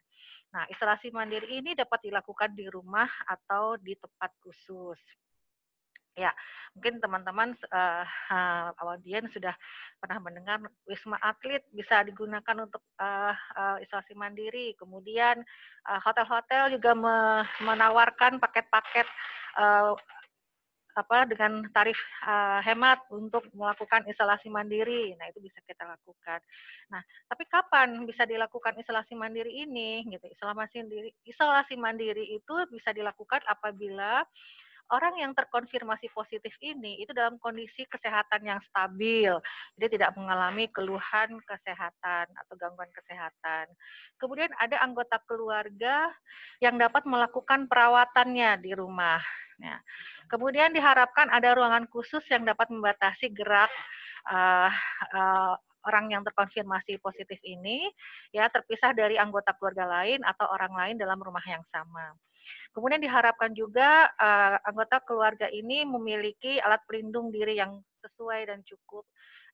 Nah, isolasi mandiri ini dapat dilakukan di rumah atau di tempat khusus. Ya, mungkin teman-teman audien sudah pernah mendengar Wisma Atlet bisa digunakan untuk isolasi mandiri. Kemudian hotel-hotel juga menawarkan paket-paket dengan tarif hemat untuk melakukan isolasi mandiri. Nah, itu bisa kita lakukan. Nah, tapi kapan bisa dilakukan isolasi mandiri ini? Gitu. Isolasi mandiri itu bisa dilakukan apabila orang yang terkonfirmasi positif ini itu dalam kondisi kesehatan yang stabil, jadi tidak mengalami keluhan kesehatan atau gangguan kesehatan. Kemudian ada anggota keluarga yang dapat melakukan perawatannya di rumah. Ya. Kemudian diharapkan ada ruangan khusus yang dapat membatasi gerak orang yang terkonfirmasi positif ini, ya terpisah dari anggota keluarga lain atau orang lain dalam rumah yang sama. Kemudian diharapkan juga anggota keluarga ini memiliki alat pelindung diri yang sesuai dan cukup,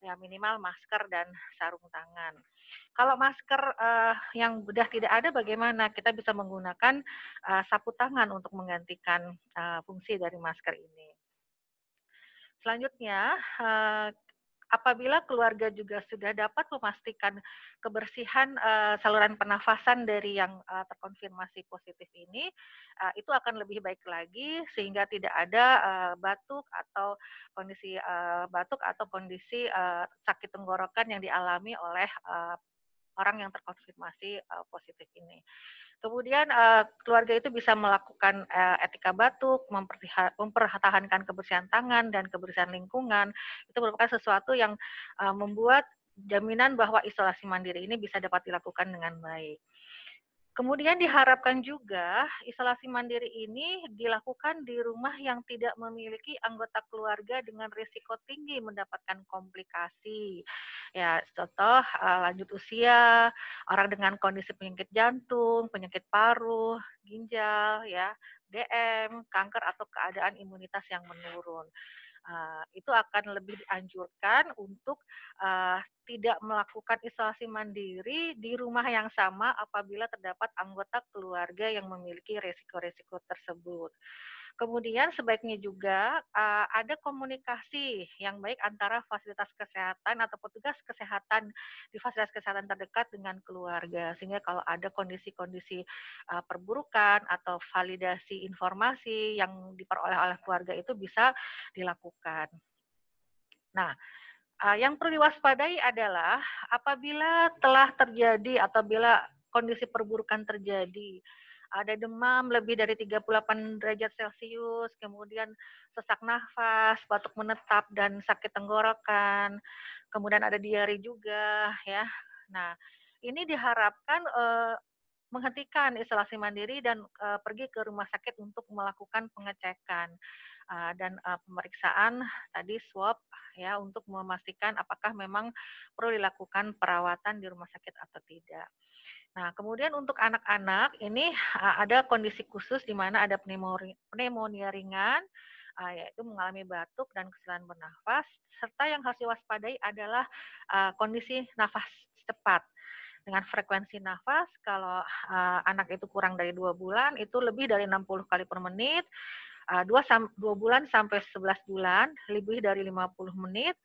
ya minimal masker dan sarung tangan. Kalau masker yang sudah tidak ada, bagaimana? Kita bisa menggunakan sapu tangan untuk menggantikan fungsi dari masker ini. Selanjutnya, apabila keluarga juga sudah dapat memastikan kebersihan saluran pernafasan dari yang terkonfirmasi positif ini, itu akan lebih baik lagi sehingga tidak ada batuk atau kondisi sakit tenggorokan yang dialami oleh orang yang terkonfirmasi positif ini. Kemudian keluarga itu bisa melakukan etika batuk, mempertahankan kebersihan tangan dan kebersihan lingkungan. Itu merupakan sesuatu yang membuat jaminan bahwa isolasi mandiri ini bisa dapat dilakukan dengan baik. Kemudian diharapkan juga isolasi mandiri ini dilakukan di rumah yang tidak memiliki anggota keluarga dengan risiko tinggi mendapatkan komplikasi. Ya, contoh lanjut usia, orang dengan kondisi penyakit jantung, penyakit paru, ginjal, ya, DM, kanker atau keadaan imunitas yang menurun. Itu akan lebih dianjurkan untuk tidak melakukan isolasi mandiri di rumah yang sama apabila terdapat anggota keluarga yang memiliki risiko-risiko tersebut. Kemudian sebaiknya juga ada komunikasi yang baik antara fasilitas kesehatan atau petugas kesehatan di fasilitas kesehatan terdekat dengan keluarga. Sehingga kalau ada kondisi-kondisi perburukan atau validasi informasi yang diperoleh oleh keluarga itu bisa dilakukan. Nah, yang perlu diwaspadai adalah apabila telah terjadi atau bila kondisi perburukan terjadi, ada demam lebih dari 38 derajat Celcius, kemudian sesak nafas, batuk menetap, dan sakit tenggorokan, kemudian ada diare juga, ya. Nah, ini diharapkan menghentikan isolasi mandiri dan pergi ke rumah sakit untuk melakukan pengecekan dan pemeriksaan tadi swab ya untuk memastikan apakah memang perlu dilakukan perawatan di rumah sakit atau tidak. Nah, kemudian untuk anak-anak ini ada kondisi khusus di mana ada pneumonia ringan, yaitu mengalami batuk dan kesulitan bernafas, serta yang harus diwaspadai adalah kondisi nafas cepat. Dengan frekuensi nafas, kalau anak itu kurang dari 2 bulan, itu lebih dari 60 kali per menit, 2 bulan sampai 11 bulan, lebih dari 50 menit,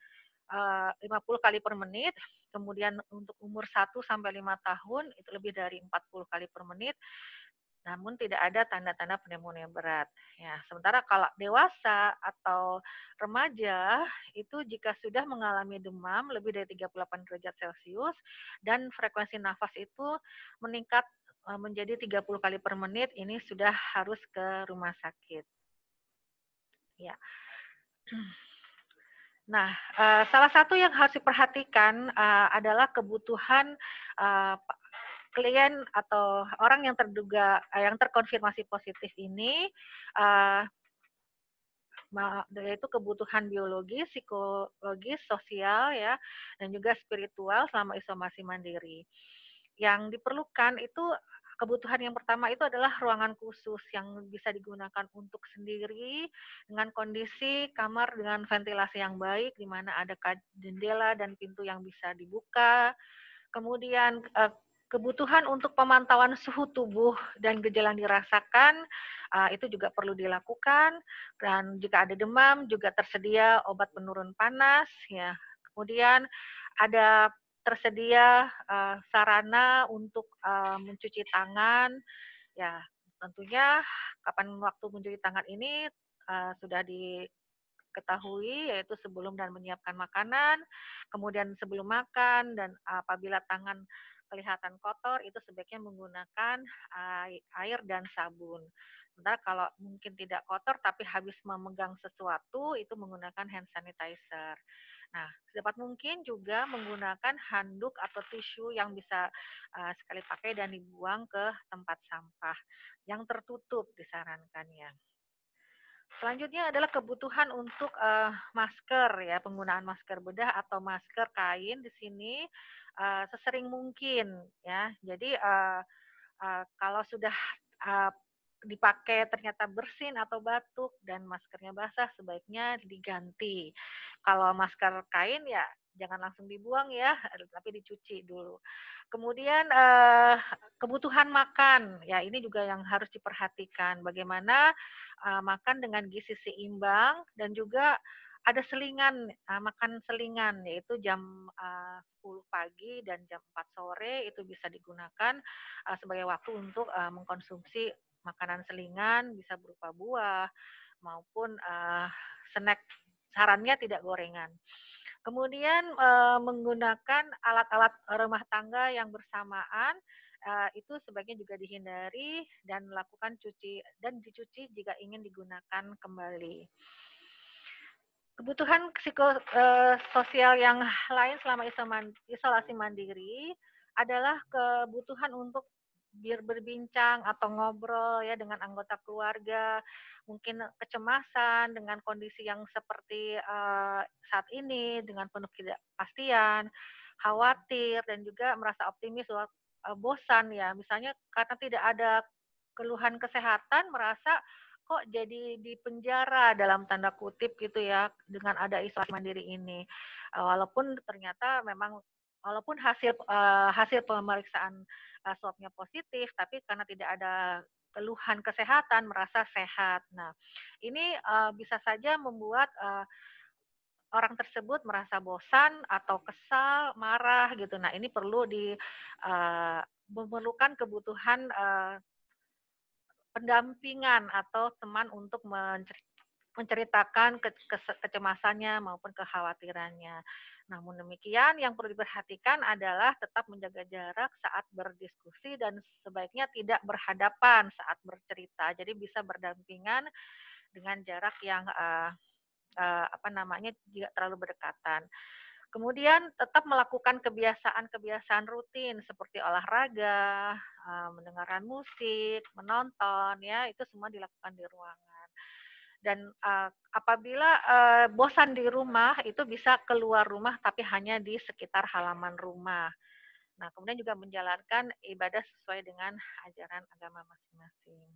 50 kali per menit, kemudian untuk umur 1 sampai 5 tahun itu lebih dari 40 kali per menit, namun tidak ada tanda-tanda pneumonia berat. Ya, sementara kalau dewasa atau remaja itu jika sudah mengalami demam lebih dari 38 derajat Celcius dan frekuensi nafas itu meningkat menjadi 30 kali per menit, ini sudah harus ke rumah sakit. Ya. Nah, salah satu yang harus diperhatikan adalah kebutuhan klien atau orang yang yang terkonfirmasi positif ini yaitu kebutuhan biologis, psikologis, sosial ya, dan juga spiritual selama isolasi mandiri. Yang diperlukan itu kebutuhan yang pertama itu adalah ruangan khusus yang bisa digunakan untuk sendiri dengan kondisi kamar dengan ventilasi yang baik di mana ada jendela dan pintu yang bisa dibuka. Kemudian kebutuhan untuk pemantauan suhu tubuh dan gejala yang dirasakan itu juga perlu dilakukan, dan jika ada demam juga tersedia obat penurun panas ya. Kemudian ada tersedia sarana untuk mencuci tangan ya. Tentunya kapan waktu mencuci tangan ini sudah diketahui, yaitu sebelum dan menyiapkan makanan, kemudian sebelum makan, dan apabila tangan kelihatan kotor itu sebaiknya menggunakan air dan sabun. Sementara kalau mungkin tidak kotor tapi habis memegang sesuatu itu menggunakan hand sanitizer. Nah, sedapat mungkin juga menggunakan handuk atau tisu yang bisa sekali pakai dan dibuang ke tempat sampah yang tertutup disarankan ya. Selanjutnya adalah kebutuhan untuk masker ya, penggunaan masker bedah atau masker kain di sini sesering mungkin ya. Jadi kalau sudah dipakai ternyata bersin atau batuk dan maskernya basah, sebaiknya diganti. Kalau masker kain ya jangan langsung dibuang ya, tapi dicuci dulu. Kemudian kebutuhan makan ya, ini juga yang harus diperhatikan. Bagaimana makan dengan gizi seimbang, dan juga ada selingan, makan selingan, yaitu jam 10 pagi dan jam 4 sore itu bisa digunakan sebagai waktu untuk mengkonsumsi makanan selingan, bisa berupa buah maupun snack, sarannya tidak gorengan. Kemudian menggunakan alat-alat rumah tangga yang bersamaan itu sebaiknya juga dihindari dan lakukan dicuci jika ingin digunakan kembali. Kebutuhan psikososial yang lain selama isolasi mandiri adalah kebutuhan untuk berbincang atau ngobrol ya dengan anggota keluarga, mungkin kecemasan dengan kondisi yang seperti saat ini dengan penuh ketidakpastian, khawatir, dan juga merasa optimis, bosan ya, misalnya karena tidak ada keluhan kesehatan, merasa kok jadi di penjara dalam tanda kutip gitu ya dengan ada isolasi mandiri ini. Walaupun ternyata memang walaupun hasil pemeriksaan swabnya positif, tapi karena tidak ada keluhan kesehatan merasa sehat. Nah, ini bisa saja membuat orang tersebut merasa bosan atau kesal, marah gitu. Nah, ini perlu memerlukan kebutuhan pendampingan atau teman untuk menceritakan kecemasannya maupun kekhawatirannya. Namun demikian, yang perlu diperhatikan adalah tetap menjaga jarak saat berdiskusi dan sebaiknya tidak berhadapan saat bercerita. Jadi bisa berdampingan dengan jarak yang tidak terlalu berdekatan. Kemudian tetap melakukan kebiasaan-kebiasaan rutin seperti olahraga, mendengarkan musik, menonton, ya itu semua dilakukan di ruangan. Dan apabila bosan di rumah, itu bisa keluar rumah tapi hanya di sekitar halaman rumah. Nah, kemudian juga menjalankan ibadah sesuai dengan ajaran agama masing-masing.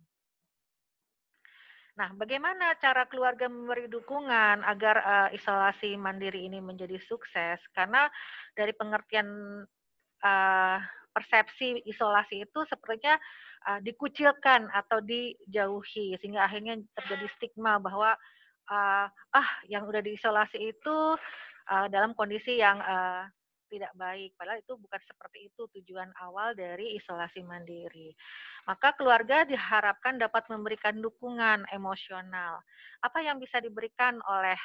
Nah, bagaimana cara keluarga memberi dukungan agar isolasi mandiri ini menjadi sukses? Karena dari pengertian persepsi isolasi itu sepertinya dikucilkan atau dijauhi, sehingga akhirnya terjadi stigma bahwa yang udah diisolasi itu dalam kondisi yang tidak baik, padahal itu bukan seperti itu tujuan awal dari isolasi mandiri. Maka keluarga diharapkan dapat memberikan dukungan emosional. Apa yang bisa diberikan oleh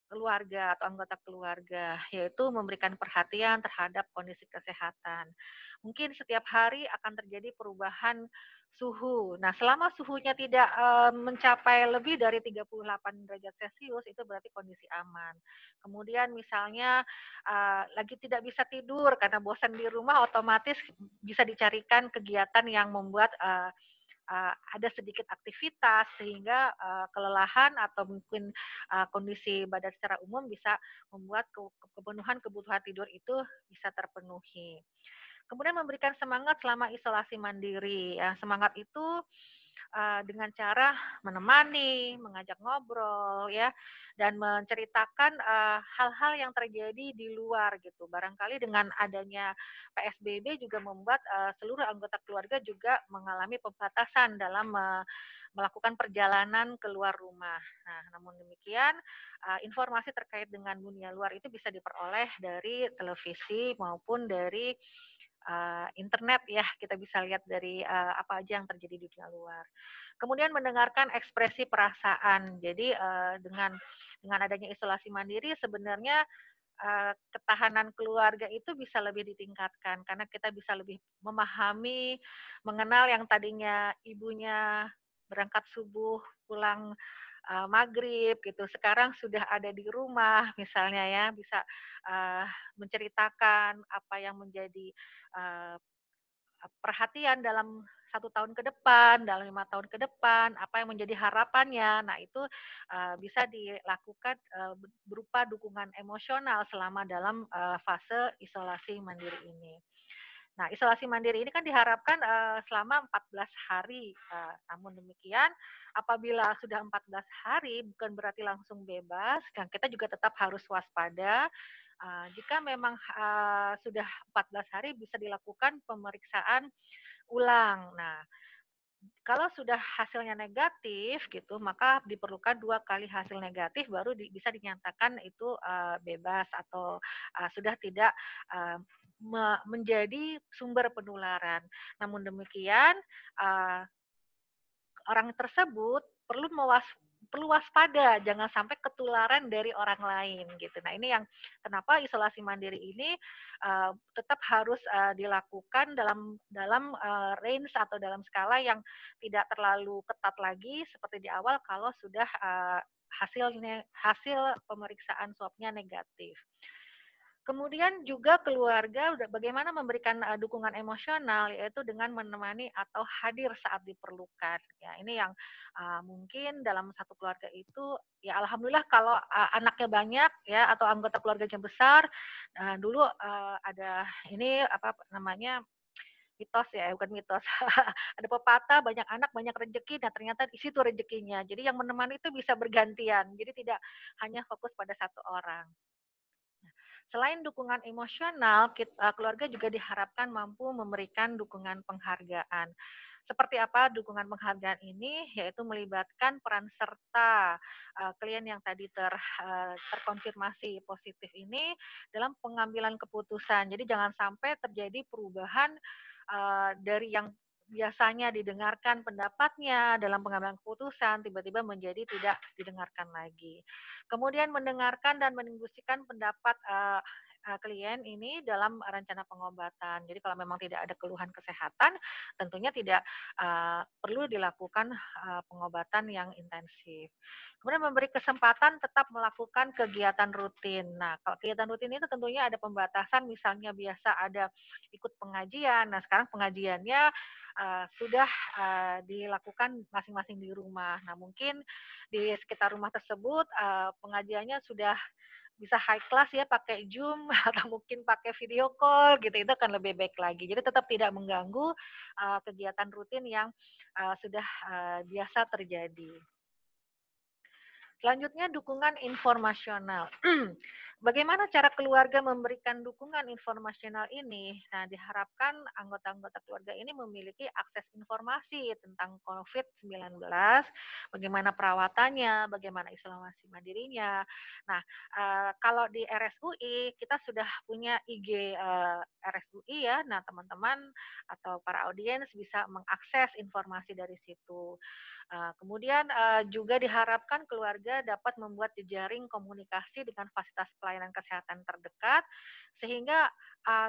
keluarga atau anggota keluarga, yaitu memberikan perhatian terhadap kondisi kesehatan. Mungkin setiap hari akan terjadi perubahan suhu. Nah, selama suhunya tidak mencapai lebih dari 38 derajat Celcius, itu berarti kondisi aman. Kemudian misalnya lagi tidak bisa tidur karena bosan di rumah, otomatis bisa dicarikan kegiatan yang membuat ada sedikit aktivitas sehingga kelelahan atau mungkin kondisi badan secara umum bisa membuat kepenuhan kebutuhan tidur itu bisa terpenuhi. Kemudian memberikan semangat selama isolasi mandiri. Ya, semangat itu dengan cara menemani, mengajak ngobrol, ya, dan menceritakan hal-hal yang terjadi di luar gitu. Barangkali dengan adanya PSBB juga membuat seluruh anggota keluarga juga mengalami pembatasan dalam melakukan perjalanan keluar rumah. Nah, namun demikian, informasi terkait dengan dunia luar itu bisa diperoleh dari televisi maupun dari internet ya, kita bisa lihat dari apa aja yang terjadi di dunia luar. Kemudian mendengarkan ekspresi perasaan. Jadi dengan adanya isolasi mandiri sebenarnya ketahanan keluarga itu bisa lebih ditingkatkan karena kita bisa lebih memahami, mengenal yang tadinya ibunya berangkat subuh, pulang maghrib gitu. Sekarang sudah ada di rumah misalnya ya, bisa menceritakan apa yang menjadi uh, perhatian dalam 1 tahun ke depan, dalam 5 tahun ke depan, apa yang menjadi harapannya. Nah itu bisa dilakukan berupa dukungan emosional selama dalam fase isolasi mandiri ini. Nah, isolasi mandiri ini kan diharapkan selama 14 hari. Namun demikian, apabila sudah 14 hari, bukan berarti langsung bebas, dan kita juga tetap harus waspada. Jika memang sudah 14 hari, bisa dilakukan pemeriksaan ulang. Nah, kalau sudah hasilnya negatif gitu, maka diperlukan 2 kali hasil negatif baru bisa dinyatakan itu bebas atau sudah tidak uh, menjadi sumber penularan. Namun demikian, uh, orang tersebut perlu waspada, jangan sampai ketularan dari orang lain gitu. Nah ini yang kenapa isolasi mandiri ini tetap harus dilakukan dalam range atau dalam skala yang tidak terlalu ketat lagi seperti di awal kalau sudah hasil pemeriksaan swabnya negatif. Kemudian juga keluarga bagaimana memberikan dukungan emosional yaitu dengan menemani atau hadir saat diperlukan. Ya, ini yang mungkin dalam satu keluarga itu ya alhamdulillah kalau anaknya banyak ya atau anggota keluarganya besar. Dulu ada ini apa namanya mitos ya, bukan mitos. Ada pepatah banyak anak banyak rezeki. Nah, ternyata di situ rezekinya. Jadi yang menemani itu bisa bergantian. Jadi tidak hanya fokus pada satu orang. Selain dukungan emosional, keluarga juga diharapkan mampu memberikan dukungan penghargaan. Seperti apa dukungan penghargaan ini? Yaitu melibatkan peran serta klien yang tadi terkonfirmasi positif ini dalam pengambilan keputusan. Jadi jangan sampai terjadi perubahan dari yang biasanya didengarkan pendapatnya dalam pengambilan keputusan tiba-tiba menjadi tidak didengarkan lagi. Kemudian mendengarkan dan mendiskusikan pendapat klien ini dalam rencana pengobatan. Jadi kalau memang tidak ada keluhan kesehatan, tentunya tidak perlu dilakukan pengobatan yang intensif. Kemudian memberi kesempatan tetap melakukan kegiatan rutin. Nah, kalau kegiatan rutin itu tentunya ada pembatasan, misalnya biasa ada ikut pengajian. Nah, sekarang pengajiannya sudah dilakukan masing-masing di rumah. Nah, mungkin di sekitar rumah tersebut pengajiannya sudah bisa high class ya pakai Zoom atau mungkin pakai video call gitu, itu akan lebih baik lagi. Jadi tetap tidak mengganggu kegiatan rutin yang sudah biasa terjadi. Selanjutnya dukungan informasional. Bagaimana cara keluarga memberikan dukungan informasional ini? Nah, diharapkan anggota-anggota keluarga ini memiliki akses informasi tentang COVID-19, bagaimana perawatannya, bagaimana isolasi mandirinya. Nah, kalau di RSUI kita sudah punya IG RSUI ya. Nah, teman-teman atau para audiens bisa mengakses informasi dari situ. Kemudian juga diharapkan keluarga dapat membuat jejaring komunikasi dengan fasilitas pelayanan kesehatan terdekat, sehingga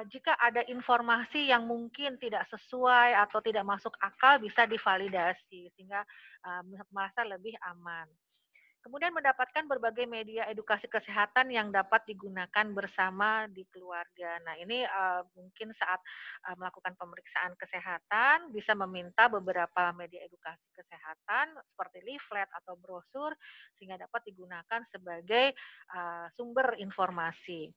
jika ada informasi yang mungkin tidak sesuai atau tidak masuk akal bisa divalidasi, sehingga merasa lebih aman. Kemudian mendapatkan berbagai media edukasi kesehatan yang dapat digunakan bersama di keluarga. Nah, ini mungkin saat melakukan pemeriksaan kesehatan bisa meminta beberapa media edukasi kesehatan seperti leaflet atau brosur sehingga dapat digunakan sebagai sumber informasi.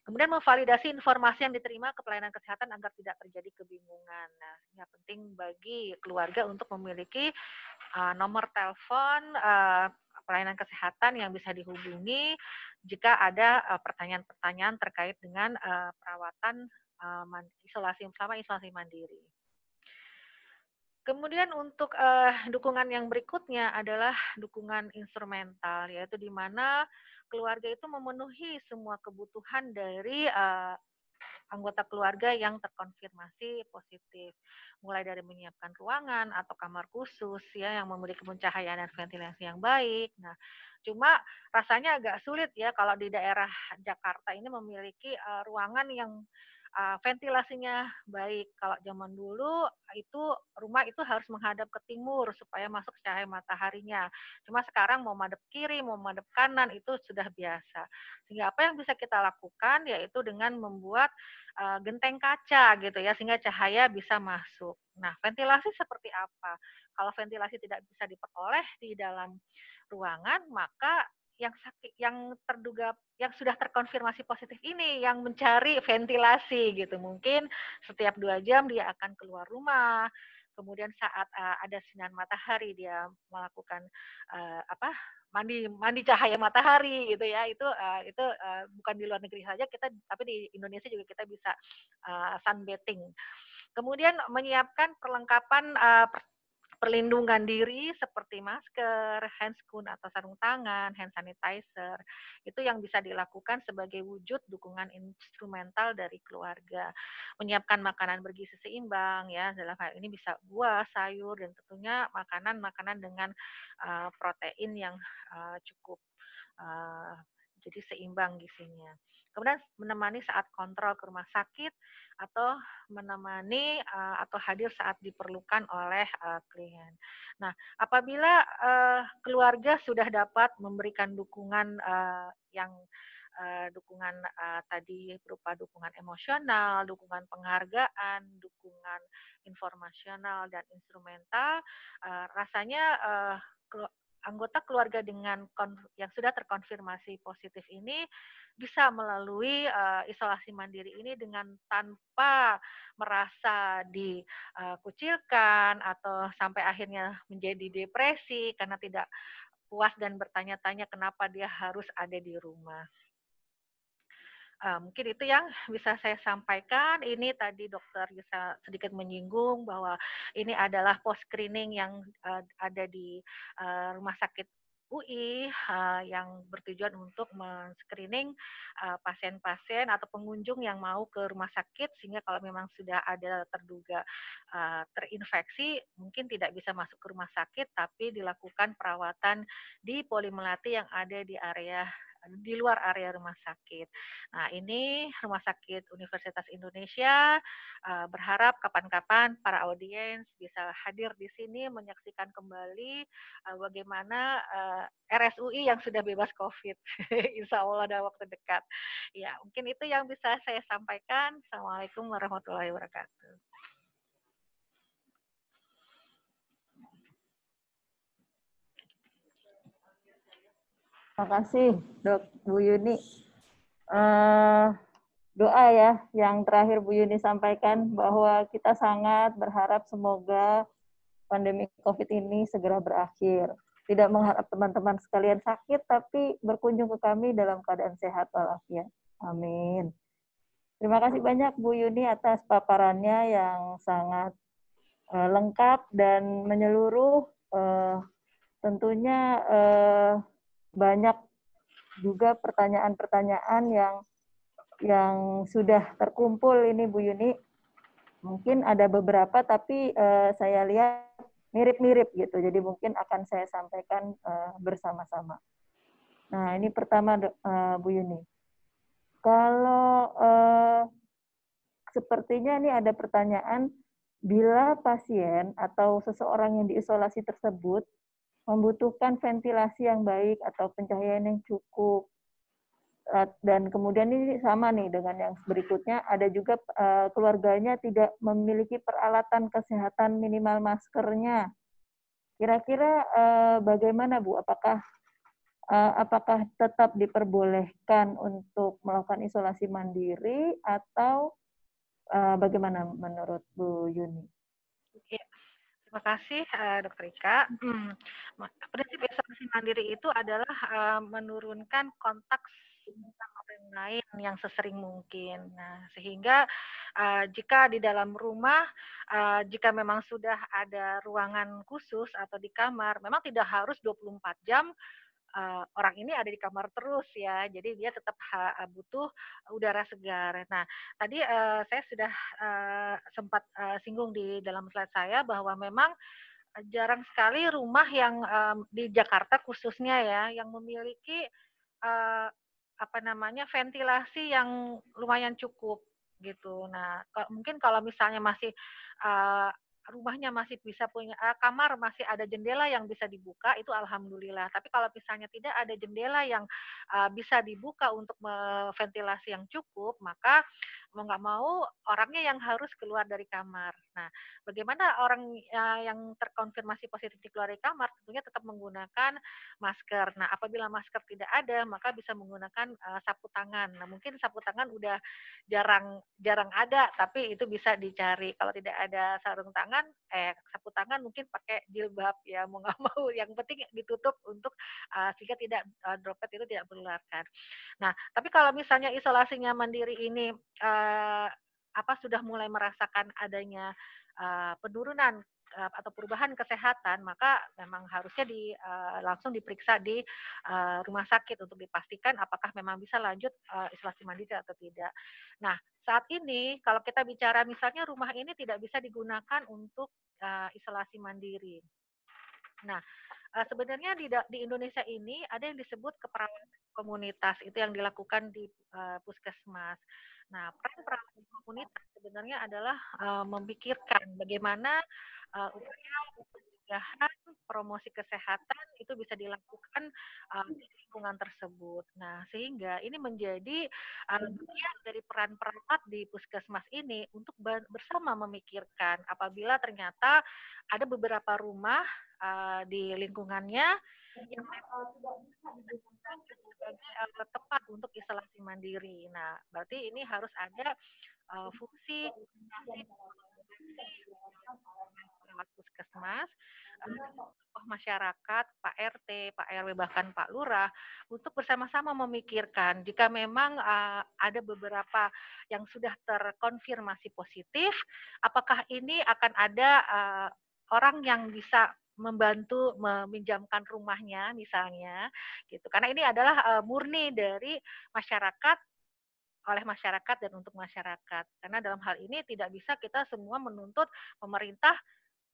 Kemudian memvalidasi informasi yang diterima ke pelayanan kesehatan agar tidak terjadi kebingungan. Nah, ini penting bagi keluarga untuk memiliki nomor telepon pelayanan kesehatan yang bisa dihubungi jika ada pertanyaan-pertanyaan terkait dengan perawatan isolasi mandiri. Kemudian untuk dukungan yang berikutnya adalah dukungan instrumental, yaitu di mana keluarga itu memenuhi semua kebutuhan dari anggota keluarga yang terkonfirmasi positif, mulai dari menyiapkan ruangan atau kamar khusus ya yang memiliki pencahayaan dan ventilasi yang baik. Nah, cuma rasanya agak sulit ya kalau di daerah Jakarta ini memiliki ruangan yang ventilasinya baik. Kalau zaman dulu itu rumah itu harus menghadap ke timur supaya masuk cahaya mataharinya. Cuma sekarang mau madep kiri, mau madep kanan itu sudah biasa. Sehingga apa yang bisa kita lakukan yaitu dengan membuat genteng kaca gitu ya sehingga cahaya bisa masuk. Nah, ventilasi seperti apa? Kalau ventilasi tidak bisa diperoleh di dalam ruangan, maka yang terduga yang sudah terkonfirmasi positif ini yang mencari ventilasi gitu. Mungkin setiap 2 jam dia akan keluar rumah. Kemudian saat ada sinar matahari dia melakukan mandi cahaya matahari gitu ya. Itu bukan di luar negeri saja kita tapi di Indonesia juga kita bisa sunbathing. Kemudian menyiapkan perlengkapan perlindungan diri seperti masker, handscoon atau sarung tangan, hand sanitizer, itu yang bisa dilakukan sebagai wujud dukungan instrumental dari keluarga. Menyiapkan makanan bergizi seimbang, ya dalam hal ini bisa buah, sayur, dan tentunya makanan-makanan dengan protein yang cukup jadi seimbang gizinya. Kemudian menemani saat kontrol ke rumah sakit atau menemani atau hadir saat diperlukan oleh klien. Nah, apabila keluarga sudah dapat memberikan dukungan dukungan tadi berupa dukungan emosional, dukungan penghargaan, dukungan informasional dan instrumental, rasanya anggota keluarga yang sudah terkonfirmasi positif ini bisa melalui isolasi mandiri ini dengan tanpa merasa dikucilkan atau sampai akhirnya menjadi depresi karena tidak puas dan bertanya-tanya kenapa dia harus ada di rumah. Mungkin itu yang bisa saya sampaikan. Ini tadi dokter bisa sedikit menyinggung bahwa ini adalah post screening yang ada di rumah sakit UI yang bertujuan untuk men-screening pasien-pasien atau pengunjung yang mau ke rumah sakit sehingga kalau memang sudah ada terduga terinfeksi mungkin tidak bisa masuk ke rumah sakit tapi dilakukan perawatan di Polimelati yang ada di luar area rumah sakit. Nah, ini Rumah Sakit Universitas Indonesia berharap kapan-kapan para audiens bisa hadir di sini menyaksikan kembali bagaimana RSUI yang sudah bebas COVID. Insya Allah dalam waktu dekat. Ya, mungkin itu yang bisa saya sampaikan. Assalamualaikum warahmatullahi wabarakatuh. Terima kasih, Bu Yuni. Doa ya, yang terakhir Bu Yuni sampaikan bahwa kita sangat berharap semoga pandemi COVID ini segera berakhir. Tidak mengharap teman-teman sekalian sakit, tapi berkunjung ke kami dalam keadaan sehat walafiat. Amin. Terima kasih banyak Bu Yuni atas paparannya yang sangat lengkap dan menyeluruh. Tentunya banyak juga pertanyaan-pertanyaan yang sudah terkumpul ini Bu Yuni. Mungkin ada beberapa, tapi saya lihat mirip-mirip gitu. Jadi mungkin akan saya sampaikan bersama-sama. Nah, ini pertama Bu Yuni. Kalau sepertinya ini ada pertanyaan, bila pasien atau seseorang yang diisolasi tersebut membutuhkan ventilasi yang baik atau pencahayaan yang cukup, dan kemudian ini sama nih dengan yang berikutnya, ada juga keluarganya tidak memiliki peralatan kesehatan minimal maskernya. Kira-kira bagaimana Bu? Apakah tetap diperbolehkan untuk melakukan isolasi mandiri atau bagaimana menurut Bu Yuni? Ya, terima kasih Dr. Ika. Prinsip isolasi mandiri itu adalah menurunkan kontak sama orang lain yang sesering mungkin. Nah, sehingga jika di dalam rumah, jika memang sudah ada ruangan khusus atau di kamar, memang tidak harus 24 jam orang ini ada di kamar terus ya, jadi dia tetap butuh udara segar. Nah, tadi saya sudah sempat singgung di dalam slide saya bahwa memang jarang sekali rumah yang di Jakarta khususnya ya, yang memiliki ventilasi yang lumayan cukup gitu. Nah, mungkin kalau misalnya masih rumahnya masih bisa punya kamar masih ada jendela yang bisa dibuka, itu alhamdulillah. Tapi kalau misalnya tidak ada jendela yang bisa dibuka untuk ventilasi yang cukup, maka mau nggak mau orangnya yang harus keluar dari kamar. Nah, bagaimana orang yang terkonfirmasi positif keluar dari kamar tentunya tetap menggunakan masker. Nah, apabila masker tidak ada, maka bisa menggunakan sapu tangan. Nah, mungkin sapu tangan udah jarang ada, tapi itu bisa dicari. Kalau tidak ada sarung tangan, sapu tangan mungkin pakai jilbab ya, mau nggak mau. Yang penting ditutup untuk sehingga tidak droplet itu tidak menularkan. Nah, tapi kalau misalnya isolasinya mandiri ini sudah mulai merasakan adanya penurunan atau perubahan kesehatan, maka memang harusnya langsung diperiksa di rumah sakit untuk dipastikan apakah memang bisa lanjut isolasi mandiri atau tidak. Nah, saat ini kalau kita bicara misalnya rumah ini tidak bisa digunakan untuk isolasi mandiri. Nah, sebenarnya di Indonesia ini ada yang disebut keperawatan komunitas, itu yang dilakukan di puskesmas. Nah, peran perawat komunitas sebenarnya adalah memikirkan bagaimana upaya pencegahan promosi kesehatan itu bisa dilakukan di lingkungan tersebut. Nah, sehingga ini menjadi bagian dari peran perawat di puskesmas ini untuk bersama memikirkan apabila ternyata ada beberapa rumah di lingkungannya yang sebagai tempat untuk isolasi mandiri. Nah, berarti ini harus ada fungsi perawat puskesmas, masyarakat, Pak RT, Pak RW, bahkan Pak Lurah, untuk bersama-sama memikirkan jika memang ada beberapa yang sudah terkonfirmasi positif, apakah ini akan ada orang yang bisa membantu meminjamkan rumahnya misalnya gitu, karena ini adalah murni dari masyarakat, oleh masyarakat dan untuk masyarakat, karena dalam hal ini tidak bisa kita semua menuntut pemerintah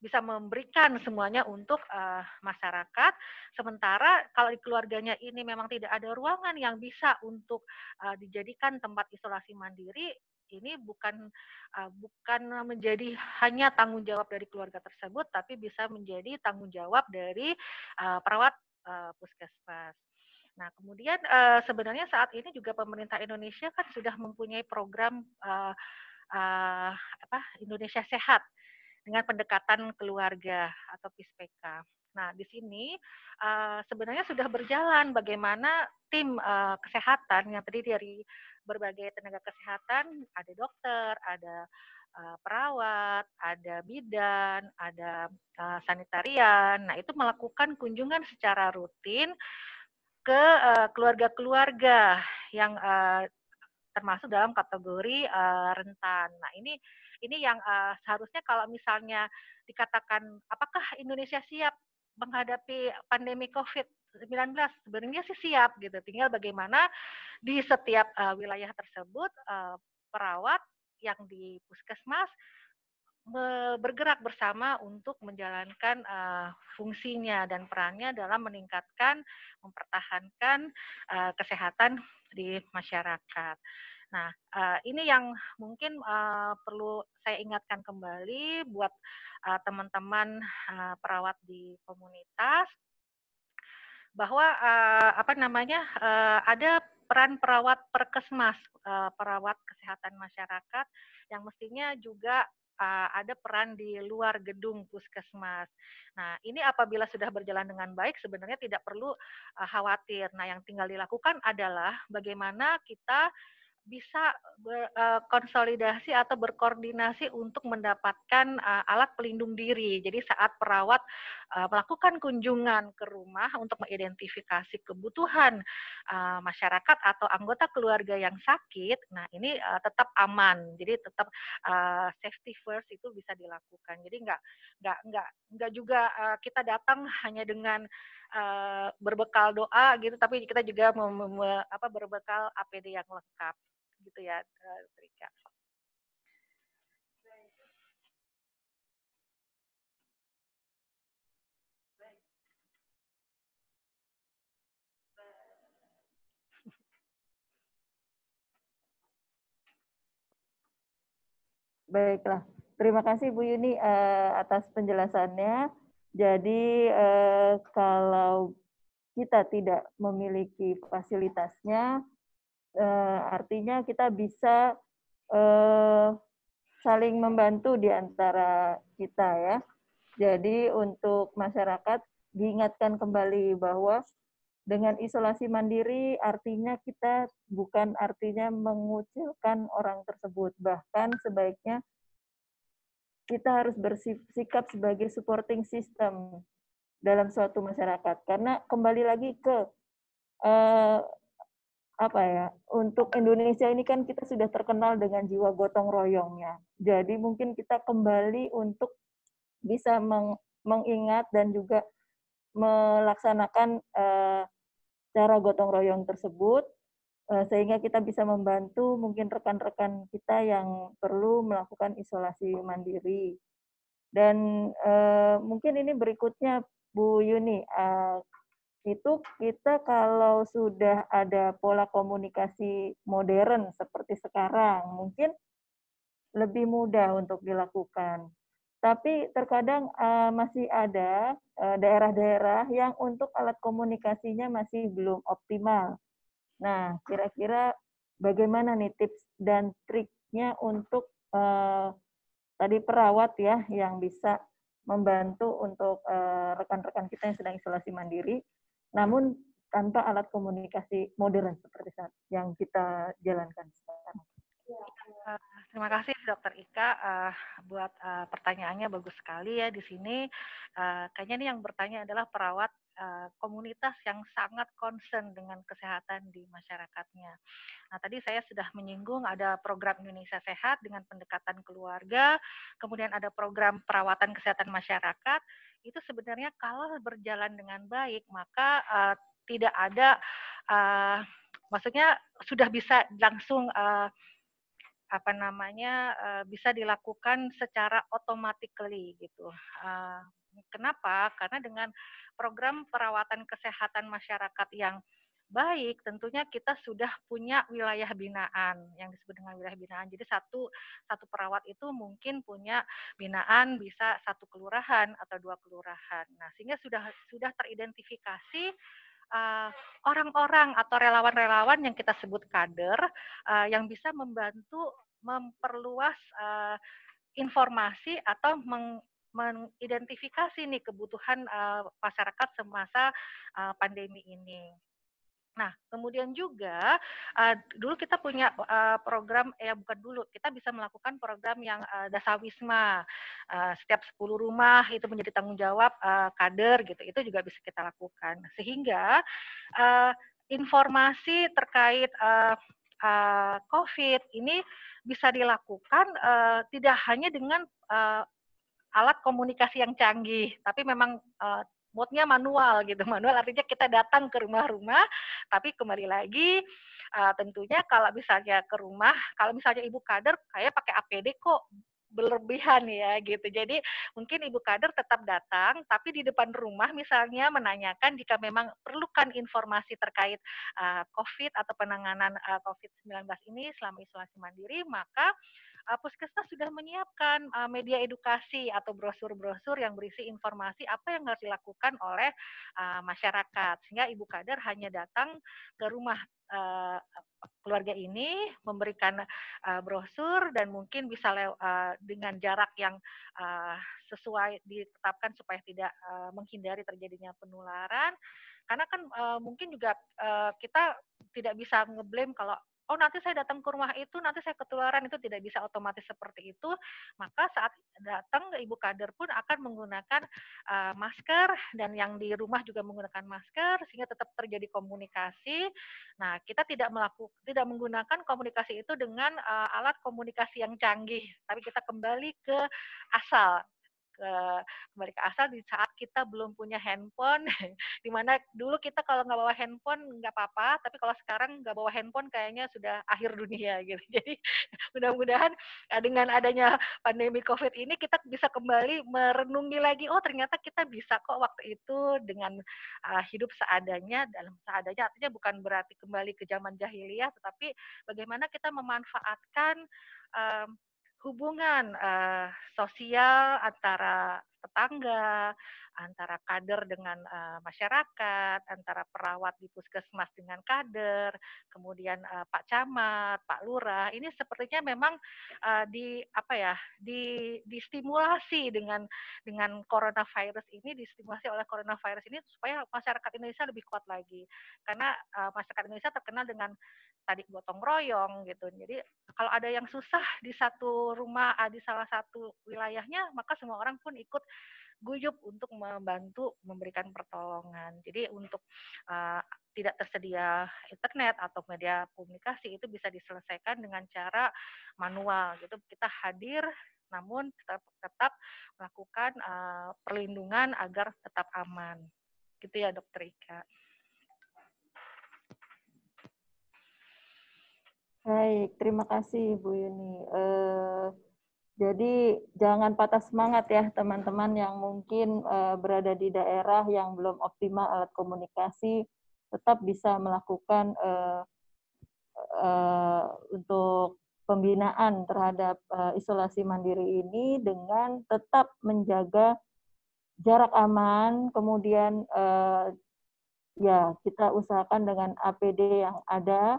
bisa memberikan semuanya untuk masyarakat, sementara kalau di keluarganya ini memang tidak ada ruangan yang bisa untuk dijadikan tempat isolasi mandiri, ini bukan menjadi hanya tanggung jawab dari keluarga tersebut, tapi bisa menjadi tanggung jawab dari perawat puskesmas. Nah, kemudian sebenarnya saat ini juga pemerintah Indonesia kan sudah mempunyai program Indonesia Sehat dengan pendekatan keluarga atau PISPK. Nah, di sini sebenarnya sudah berjalan bagaimana tim kesehatan yang terdiri dari berbagai tenaga kesehatan, ada dokter, ada perawat, ada bidan, ada sanitarian. Nah, itu melakukan kunjungan secara rutin ke keluarga-keluarga yang termasuk dalam kategori rentan. Nah, ini yang seharusnya kalau misalnya dikatakan apakah Indonesia siap menghadapi pandemi COVID-19, sebenarnya sih siap gitu. Tinggal bagaimana di setiap wilayah tersebut perawat yang di puskesmas bergerak bersama untuk menjalankan fungsinya dan perannya dalam meningkatkan, mempertahankan kesehatan di masyarakat. Nah, ini yang mungkin perlu saya ingatkan kembali buat teman-teman perawat di komunitas, bahwa ada peran perawat perkesmas, perawat kesehatan masyarakat yang mestinya juga ada peran di luar gedung puskesmas. Nah, ini apabila sudah berjalan dengan baik sebenarnya tidak perlu khawatir. Nah, yang tinggal dilakukan adalah bagaimana kita bisa konsolidasi atau berkoordinasi untuk mendapatkan alat pelindung diri. Jadi saat perawat melakukan kunjungan ke rumah untuk mengidentifikasi kebutuhan masyarakat atau anggota keluarga yang sakit, nah ini tetap aman. Jadi tetap safety first itu bisa dilakukan. Jadi nggak juga kita datang hanya dengan berbekal doa gitu, tapi kita juga berbekal APD yang lengkap gitu ya, Rika. Baiklah, terima kasih Bu Yuni atas penjelasannya. Jadi kalau kita tidak memiliki fasilitasnya, artinya kita bisa saling membantu di antara kita ya. Jadi untuk masyarakat diingatkan kembali bahwa dengan isolasi mandiri artinya kita bukan artinya mengucilkan orang tersebut. Bahkan sebaiknya kita harus bersikap sebagai supporting system dalam suatu masyarakat. Karena kembali lagi ke untuk Indonesia ini kan kita sudah terkenal dengan jiwa gotong royongnya. Jadi mungkin kita kembali untuk bisa mengingat dan juga melaksanakan cara gotong royong tersebut, sehingga kita bisa membantu mungkin rekan-rekan kita yang perlu melakukan isolasi mandiri. Dan mungkin ini berikutnya Bu Yuni, itu kita kalau sudah ada pola komunikasi modern seperti sekarang, mungkin lebih mudah untuk dilakukan. Tapi terkadang masih ada daerah-daerah yang untuk alat komunikasinya masih belum optimal. Nah, kira-kira bagaimana nih tips dan triknya untuk tadi perawat ya yang bisa membantu untuk rekan-rekan kita yang sedang isolasi mandiri, namun tanpa alat komunikasi modern seperti saat yang kita jalankan sekarang. Terima kasih Dokter Ika buat pertanyaannya, bagus sekali ya di sini. Kayaknya nih yang bertanya adalah perawat komunitas yang sangat concern dengan kesehatan di masyarakatnya. Nah, tadi saya sudah menyinggung ada program Indonesia Sehat dengan pendekatan keluarga, kemudian ada program perawatan kesehatan masyarakat. Itu sebenarnya kalau berjalan dengan baik, maka tidak ada, maksudnya sudah bisa langsung bisa dilakukan secara automatically gitu. Kenapa? Karena dengan program perawatan kesehatan masyarakat yang baik, tentunya kita sudah punya wilayah binaan yang disebut dengan wilayah binaan. Jadi satu perawat itu mungkin punya binaan bisa 1 kelurahan atau 2 kelurahan. Nah, sehingga sudah teridentifikasi orang-orang atau relawan-relawan yang kita sebut kader yang bisa membantu memperluas informasi atau mengidentifikasi nih kebutuhan masyarakat semasa pandemi ini. Nah, kemudian juga dulu kita punya program, bukan dulu, kita bisa melakukan program yang dasawisma. Setiap 10 rumah itu menjadi tanggung jawab kader gitu, itu juga bisa kita lakukan. Sehingga informasi terkait COVID ini bisa dilakukan tidak hanya dengan alat komunikasi yang canggih, tapi memang mode-nya manual gitu. Manual artinya kita datang ke rumah-rumah, tapi kembali lagi tentunya kalau misalnya ke rumah, kalau misalnya ibu kader kayak pakai APD kok berlebihan ya gitu. Jadi mungkin ibu kader tetap datang, tapi di depan rumah misalnya menanyakan jika memang perlukan informasi terkait COVID atau penanganan COVID-19 ini selama isolasi mandiri, maka Puskesmas sudah menyiapkan media edukasi atau brosur-brosur yang berisi informasi apa yang harus dilakukan oleh masyarakat. Sehingga ibu kader hanya datang ke rumah keluarga ini, memberikan brosur dan mungkin bisa dengan jarak yang sesuai ditetapkan supaya tidak menghindari terjadinya penularan. Karena kan mungkin juga kita tidak bisa ngeblame kalau oh nanti saya datang ke rumah itu, nanti saya ketularan, itu tidak bisa otomatis seperti itu. Maka saat datang ibu kader pun akan menggunakan masker dan yang di rumah juga menggunakan masker sehingga tetap terjadi komunikasi. Nah, kita tidak menggunakan komunikasi itu dengan alat komunikasi yang canggih, tapi kita kembali ke asal kembali ke asal di saat kita belum punya handphone, di mana dulu kita kalau nggak bawa handphone nggak apa-apa, tapi kalau sekarang nggak bawa handphone kayaknya sudah akhir dunia gitu. Jadi mudah-mudahan dengan adanya pandemi COVID ini kita bisa kembali merenungi lagi, oh ternyata kita bisa kok waktu itu dengan hidup seadanya, dalam seadanya artinya bukan berarti kembali ke zaman jahiliyah, tetapi bagaimana kita memanfaatkan hubungan sosial antara tetangga, antara kader dengan masyarakat, antara perawat di puskesmas dengan kader, kemudian Pak Camat, Pak Lurah, ini sepertinya memang distimulasi dengan coronavirus ini, distimulasi oleh coronavirus ini supaya masyarakat Indonesia lebih kuat lagi. Karena masyarakat Indonesia terkenal dengan tadi gotong royong gitu. Jadi kalau ada yang susah di satu rumah, di salah satu wilayahnya, maka semua orang pun ikut guyup untuk membantu memberikan pertolongan. Jadi untuk tidak tersedia internet atau media komunikasi itu bisa diselesaikan dengan cara manual gitu. Kita hadir namun tetap melakukan perlindungan agar tetap aman. Gitu ya Dokter Ika. Baik, terima kasih Bu Yuni. Jadi jangan patah semangat ya teman-teman yang mungkin berada di daerah yang belum optimal alat komunikasi, tetap bisa melakukan untuk pembinaan terhadap isolasi mandiri ini dengan tetap menjaga jarak aman, kemudian ya kita usahakan dengan APD yang ada,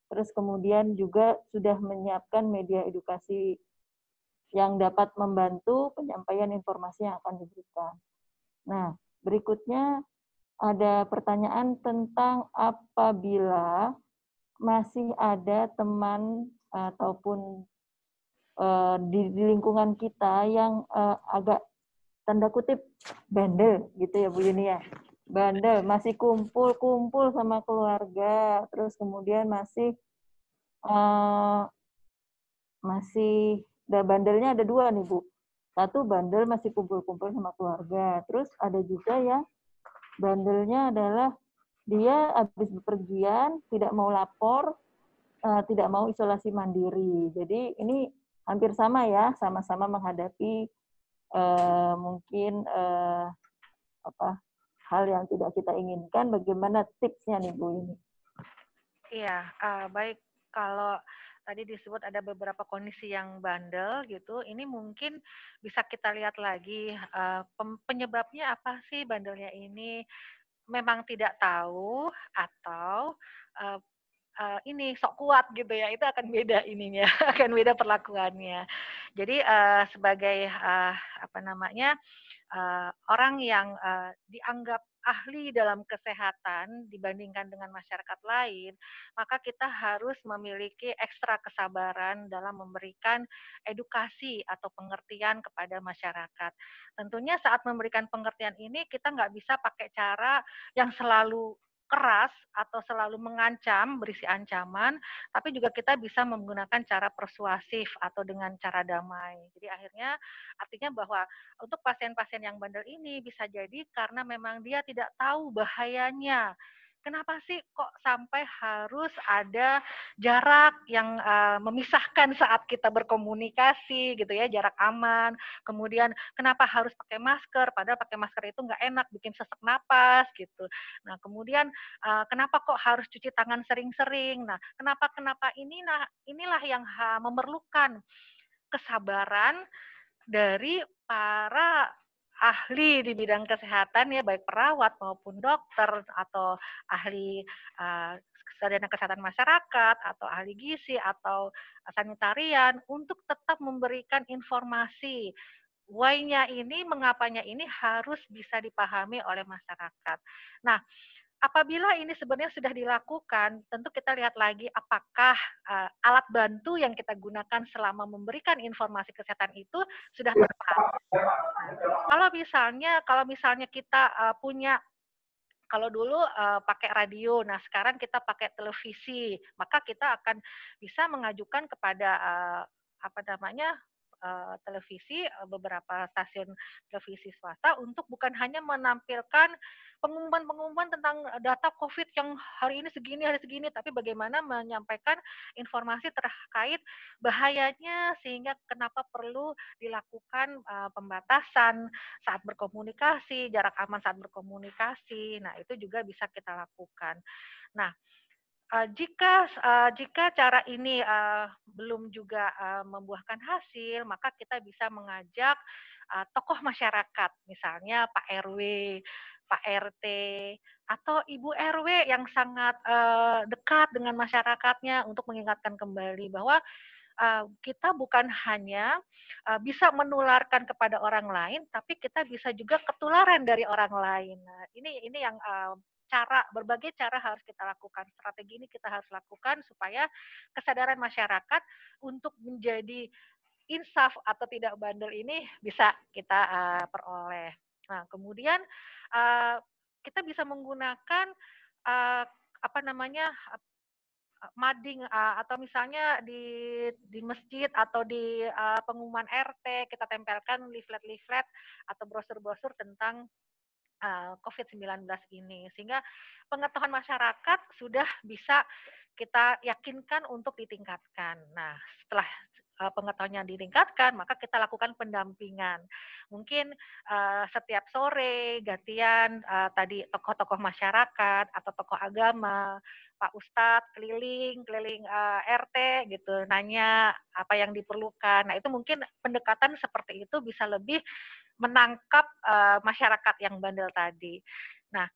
terus kemudian juga sudah menyiapkan media edukasi yang dapat membantu penyampaian informasi yang akan diberikan. Nah, berikutnya ada pertanyaan tentang apabila masih ada teman ataupun di lingkungan kita yang agak tanda kutip bandel gitu ya Bu Yuni ya. Bandel, masih kumpul-kumpul sama keluarga, terus kemudian masih bandelnya ada dua nih Bu. Satu bandel masih kumpul-kumpul sama keluarga, terus ada juga yang bandelnya adalah dia habis bepergian tidak mau lapor, tidak mau isolasi mandiri. Jadi ini hampir sama ya, sama-sama menghadapi mungkin hal yang tidak kita inginkan. Bagaimana tipsnya nih Bu ini? Iya, baik. Kalau tadi disebut ada beberapa kondisi yang bandel gitu, ini mungkin bisa kita lihat lagi penyebabnya apa sih bandelnya ini? Memang tidak tahu atau ini sok kuat gitu ya, itu akan beda ininya, akan beda perlakuannya. Jadi sebagai orang yang dianggap ahli dalam kesehatan dibandingkan dengan masyarakat lain, maka kita harus memiliki ekstra kesabaran dalam memberikan edukasi atau pengertian kepada masyarakat. Tentunya saat memberikan pengertian ini kita nggak bisa pakai cara yang selalu keras atau selalu mengancam, berisi ancaman, tapi juga kita bisa menggunakan cara persuasif atau dengan cara damai. Jadi artinya bahwa untuk pasien-pasien yang bandel ini bisa jadi karena memang dia tidak tahu bahayanya kenapa sih kok sampai harus ada jarak yang memisahkan saat kita berkomunikasi gitu ya, jarak aman. Kemudian kenapa harus pakai masker, padahal pakai masker itu nggak enak, bikin sesak napas gitu. Nah kemudian kenapa kok harus cuci tangan sering-sering. Nah kenapa inilah yang memerlukan kesabaran dari para ahli di bidang kesehatan ya, baik perawat maupun dokter atau ahli sarjana kesehatan masyarakat atau ahli gizi atau sanitarian untuk tetap memberikan informasi why-nya ini, mengapanya ini harus bisa dipahami oleh masyarakat. Nah, apabila ini sebenarnya sudah dilakukan, tentu kita lihat lagi apakah alat bantu yang kita gunakan selama memberikan informasi kesehatan itu sudah tepat. Kalau misalnya kita punya, kalau dulu pakai radio, nah sekarang kita pakai televisi, maka kita akan bisa mengajukan kepada televisi, beberapa stasiun televisi swasta untuk bukan hanya menampilkan pengumuman-pengumuman tentang data COVID yang hari ini segini, tapi bagaimana menyampaikan informasi terkait bahayanya sehingga kenapa perlu dilakukan pembatasan saat berkomunikasi, jarak aman saat berkomunikasi. Nah, itu juga bisa kita lakukan. Nah, jika cara ini belum juga membuahkan hasil, maka kita bisa mengajak tokoh masyarakat, misalnya Pak RW, Pak RT, atau Ibu RW yang sangat dekat dengan masyarakatnya untuk mengingatkan kembali bahwa kita bukan hanya bisa menularkan kepada orang lain, tapi kita bisa juga ketularan dari orang lain. Nah, ini yang berbagai cara harus kita lakukan. Strategi ini kita harus lakukan supaya kesadaran masyarakat untuk menjadi insaf atau tidak bandel ini bisa kita peroleh. Nah, kemudian kita bisa menggunakan mading atau misalnya di masjid atau di pengumuman RT kita tempelkan leaflet-leaflet atau brosur-brosur tentang COVID-19 ini, sehingga pengetahuan masyarakat sudah bisa kita yakinkan untuk ditingkatkan. Nah, setelah pengetahuannya ditingkatkan, maka kita lakukan pendampingan. Mungkin setiap sore gantian tadi tokoh-tokoh masyarakat atau tokoh agama, Pak Ustadz keliling RT gitu, nanya apa yang diperlukan. Nah, itu mungkin pendekatan seperti itu bisa lebih menangkap masyarakat yang bandel tadi. Nah,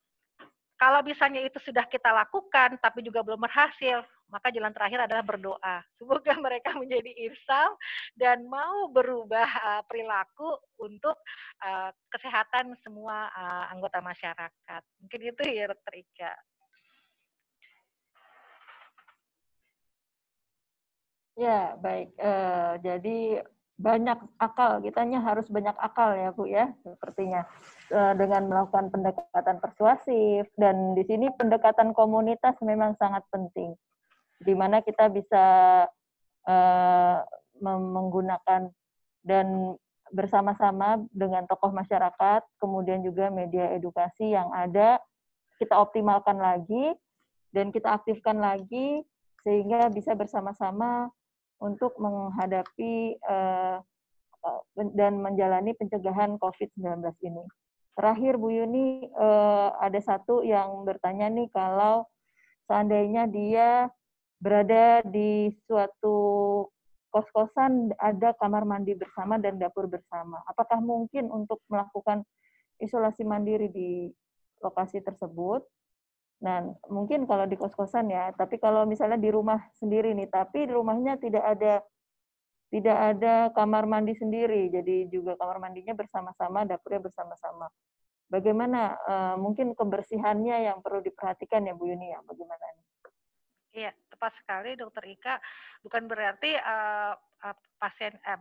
kalau misalnya itu sudah kita lakukan tapi juga belum berhasil, maka jalan terakhir adalah berdoa. Semoga mereka menjadi insaf dan mau berubah perilaku untuk kesehatan semua anggota masyarakat. Mungkin itu ya, Dr. Ika. Ya, baik. Jadi banyak akal, kitanya harus banyak akal ya Bu ya, sepertinya dengan melakukan pendekatan persuasif, dan di sini pendekatan komunitas memang sangat penting, di mana kita bisa menggunakan dan bersama-sama dengan tokoh masyarakat, kemudian juga media edukasi yang ada, kita optimalkan lagi dan kita aktifkan lagi sehingga bisa bersama-sama untuk menghadapi dan menjalani pencegahan COVID-19 ini. Terakhir Bu Yuni, ada satu yang bertanya nih, kalau seandainya dia berada di suatu kos-kosan, ada kamar mandi bersama dan dapur bersama, apakah mungkin untuk melakukan isolasi mandiri di lokasi tersebut? Nah, mungkin kalau di kos-kosan ya, tapi kalau misalnya di rumah sendiri nih, tapi di rumahnya tidak ada kamar mandi sendiri, jadi juga kamar mandinya bersama-sama, dapurnya bersama-sama. Bagaimana mungkin kebersihannya yang perlu diperhatikan ya Bu Yuni ya, bagaimana? Iya, tepat sekali Dokter Ika. Bukan berarti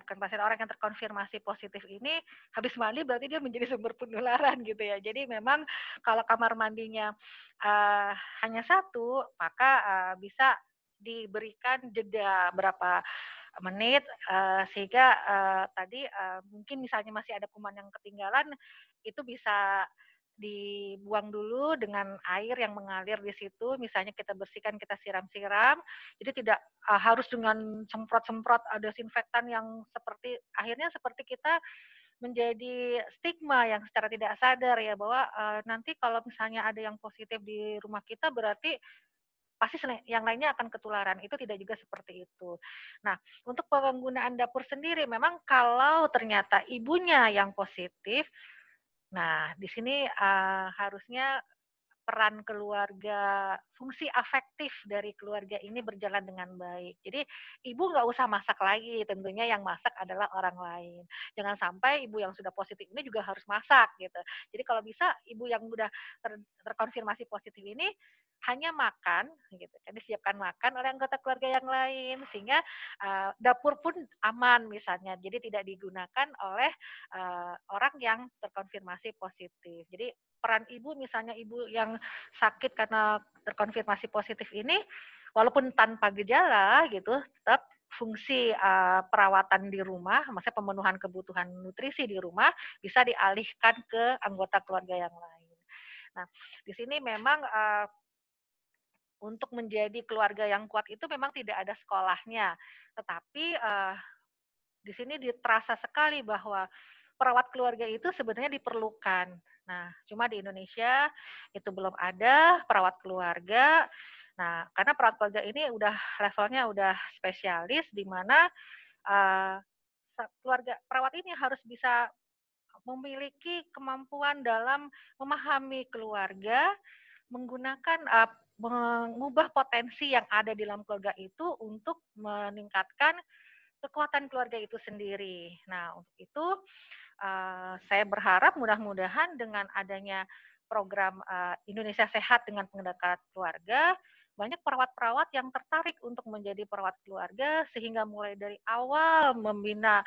bukan pasien orang yang terkonfirmasi positif ini habis mandi berarti dia menjadi sumber penularan gitu ya. Jadi memang kalau kamar mandinya hanya satu, maka bisa diberikan jeda berapa menit sehingga tadi mungkin misalnya masih ada kuman yang ketinggalan, itu bisa dibuang dulu dengan air yang mengalir di situ, misalnya kita bersihkan, kita siram-siram, jadi tidak harus dengan semprot-semprot desinfektan yang akhirnya seperti kita menjadi stigma yang secara tidak sadar ya, bahwa nanti kalau misalnya ada yang positif di rumah kita berarti pasti yang lainnya akan ketularan. Itu tidak juga seperti itu. Nah, untuk penggunaan dapur sendiri, memang kalau ternyata ibunya yang positif, nah di sini harusnya peran keluarga, fungsi afektif dari keluarga ini berjalan dengan baik. Jadi ibu nggak usah masak lagi, tentunya yang masak adalah orang lain. Jangan sampai ibu yang sudah positif ini juga harus masak gitu. Jadi kalau bisa ibu yang sudah terkonfirmasi positif ini hanya makan, gitu kan, disiapkan makan oleh anggota keluarga yang lain, sehingga dapur pun aman misalnya. Jadi tidak digunakan oleh orang yang terkonfirmasi positif. Jadi peran ibu, misalnya ibu yang sakit karena terkonfirmasi positif ini, walaupun tanpa gejala gitu, tetap fungsi perawatan di rumah, maksudnya pemenuhan kebutuhan nutrisi di rumah bisa dialihkan ke anggota keluarga yang lain. Nah, di sini memang untuk menjadi keluarga yang kuat itu memang tidak ada sekolahnya, tetapi di sini terasa sekali bahwa perawat keluarga itu sebenarnya diperlukan. Nah, cuma di Indonesia itu belum ada perawat keluarga. Nah, karena perawat keluarga ini levelnya udah spesialis, di mana keluarga perawat ini harus bisa memiliki kemampuan dalam memahami keluarga, menggunakan mengubah potensi yang ada di dalam keluarga itu untuk meningkatkan kekuatan keluarga itu sendiri. Nah, untuk itu saya berharap mudah-mudahan dengan adanya program Indonesia Sehat dengan pendekatan keluarga, banyak perawat-perawat yang tertarik untuk menjadi perawat keluarga, sehingga mulai dari awal membina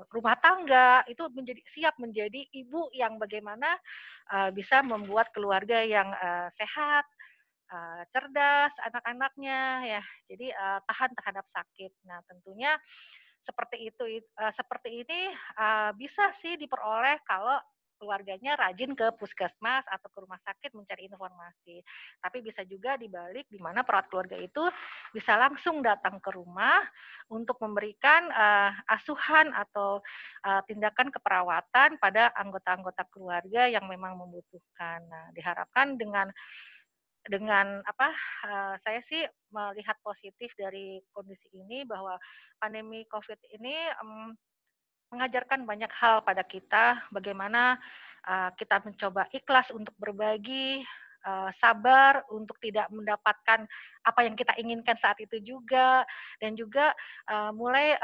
rumah tangga itu siap menjadi ibu yang bagaimana bisa membuat keluarga yang sehat, cerdas anak-anaknya ya, jadi tahan terhadap sakit. Nah, tentunya seperti ini bisa sih diperoleh kalau keluarganya rajin ke puskesmas atau ke rumah sakit mencari informasi. Tapi bisa juga dibalik, di mana perawat keluarga itu bisa langsung datang ke rumah untuk memberikan asuhan atau tindakan keperawatan pada anggota-anggota keluarga yang memang membutuhkan. Nah, diharapkan dengan saya sih melihat positif dari kondisi ini, bahwa pandemi COVID ini mengajarkan banyak hal pada kita, bagaimana kita mencoba ikhlas untuk berbagi, sabar untuk tidak mendapatkan apa yang kita inginkan saat itu juga, dan juga mulai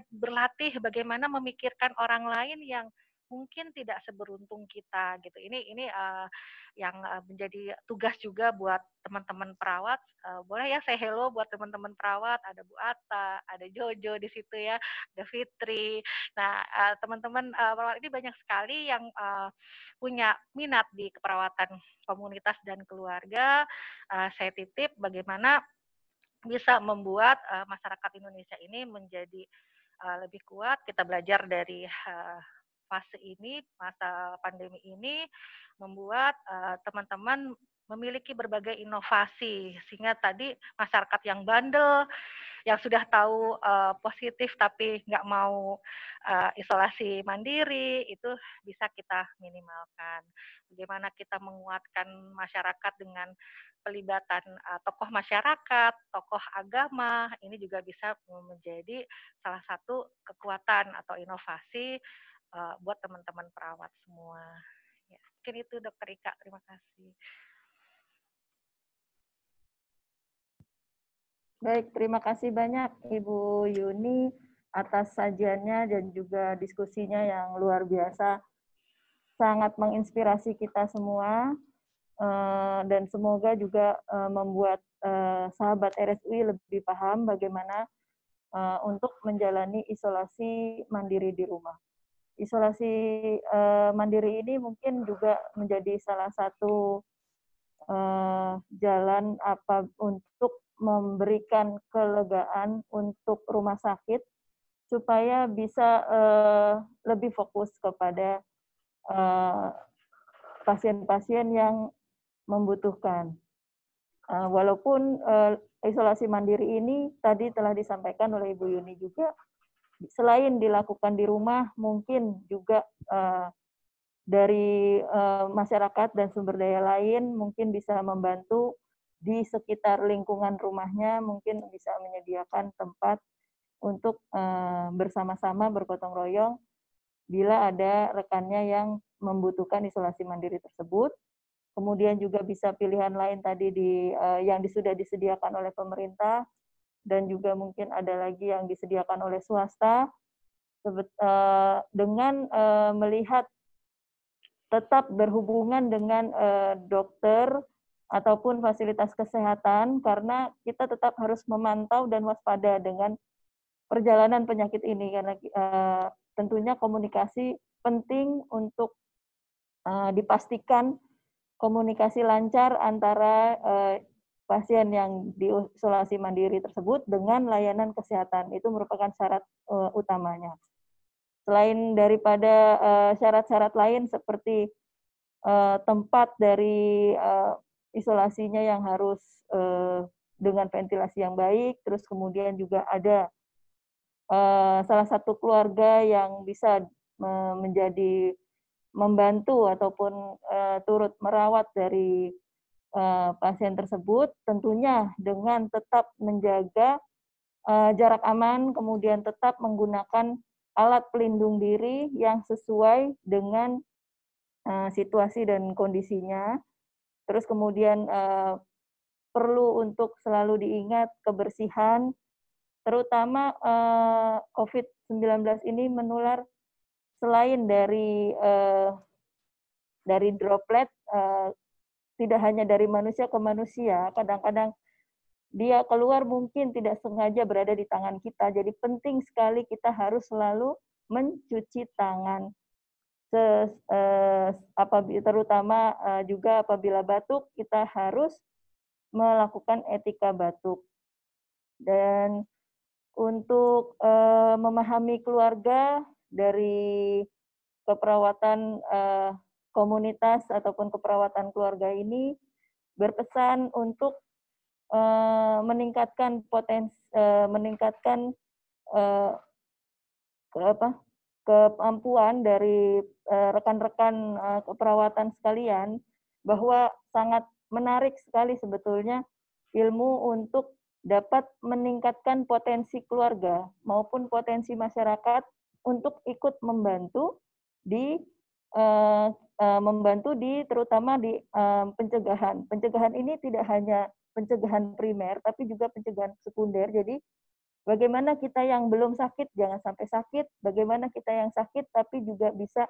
berlatih bagaimana memikirkan orang lain yang mungkin tidak seberuntung kita gitu. Ini yang menjadi tugas juga buat teman-teman perawat. Boleh ya saya hello buat teman-teman perawat, ada Bu Ata, ada Jojo di situ ya, ada Fitri. Nah, teman-teman perawat ini banyak sekali yang punya minat di keperawatan komunitas dan keluarga. Saya titip bagaimana bisa membuat masyarakat Indonesia ini menjadi lebih kuat. Kita belajar dari fase ini, masa pandemi ini, membuat teman-teman memiliki berbagai inovasi, sehingga tadi masyarakat yang bandel, yang sudah tahu positif tapi nggak mau isolasi mandiri, itu bisa kita minimalkan. Bagaimana kita menguatkan masyarakat dengan pelibatan tokoh masyarakat, tokoh agama, ini juga bisa menjadi salah satu kekuatan atau inovasi buat teman-teman perawat semua. Ya, mungkin itu Dr. Ika, terima kasih. Baik, terima kasih banyak Ibu Yuni atas sajiannya dan juga diskusinya yang luar biasa. Sangat menginspirasi kita semua, dan semoga juga membuat sahabat RSUI lebih paham bagaimana untuk menjalani isolasi mandiri di rumah. Isolasi mandiri ini mungkin juga menjadi salah satu jalan untuk memberikan kelegaan untuk rumah sakit supaya bisa lebih fokus kepada pasien-pasien yang membutuhkan. Walaupun isolasi mandiri ini tadi telah disampaikan oleh Ibu Yuni juga, selain dilakukan di rumah, mungkin juga dari masyarakat dan sumber daya lain mungkin bisa membantu di sekitar lingkungan rumahnya, mungkin bisa menyediakan tempat untuk bersama-sama bergotong royong bila ada rekannya yang membutuhkan isolasi mandiri tersebut. Kemudian juga bisa pilihan lain tadi yang sudah disediakan oleh pemerintah, dan juga mungkin ada lagi yang disediakan oleh swasta, dengan melihat tetap berhubungan dengan dokter ataupun fasilitas kesehatan, karena kita tetap harus memantau dan waspada dengan perjalanan penyakit ini, karena tentunya komunikasi penting untuk dipastikan komunikasi lancar antara pasien yang diisolasi mandiri tersebut dengan layanan kesehatan. Itu merupakan syarat utamanya. Selain daripada syarat-syarat lain seperti tempat dari isolasinya yang harus dengan ventilasi yang baik, terus kemudian juga ada salah satu keluarga yang bisa menjadi membantu ataupun turut merawat dari pasien tersebut, tentunya dengan tetap menjaga jarak aman, kemudian tetap menggunakan alat pelindung diri yang sesuai dengan situasi dan kondisinya. Terus kemudian perlu untuk selalu diingat kebersihan, terutama COVID-19 ini menular selain dari droplet, tidak hanya dari manusia ke manusia, kadang-kadang dia keluar mungkin tidak sengaja berada di tangan kita. Jadi penting sekali kita harus selalu mencuci tangan, terutama juga apabila batuk, kita harus melakukan etika batuk. Dan untuk memahami keluarga dari keperawatan komunitas ataupun keperawatan keluarga ini, berpesan untuk meningkatkan kemampuan dari rekan-rekan keperawatan sekalian, bahwa sangat menarik sekali sebetulnya ilmu untuk dapat meningkatkan potensi keluarga maupun potensi masyarakat untuk ikut membantu di terutama di pencegahan. Pencegahan ini tidak hanya pencegahan primer, tapi juga pencegahan sekunder. Jadi bagaimana kita yang belum sakit jangan sampai sakit, bagaimana kita yang sakit tapi juga bisa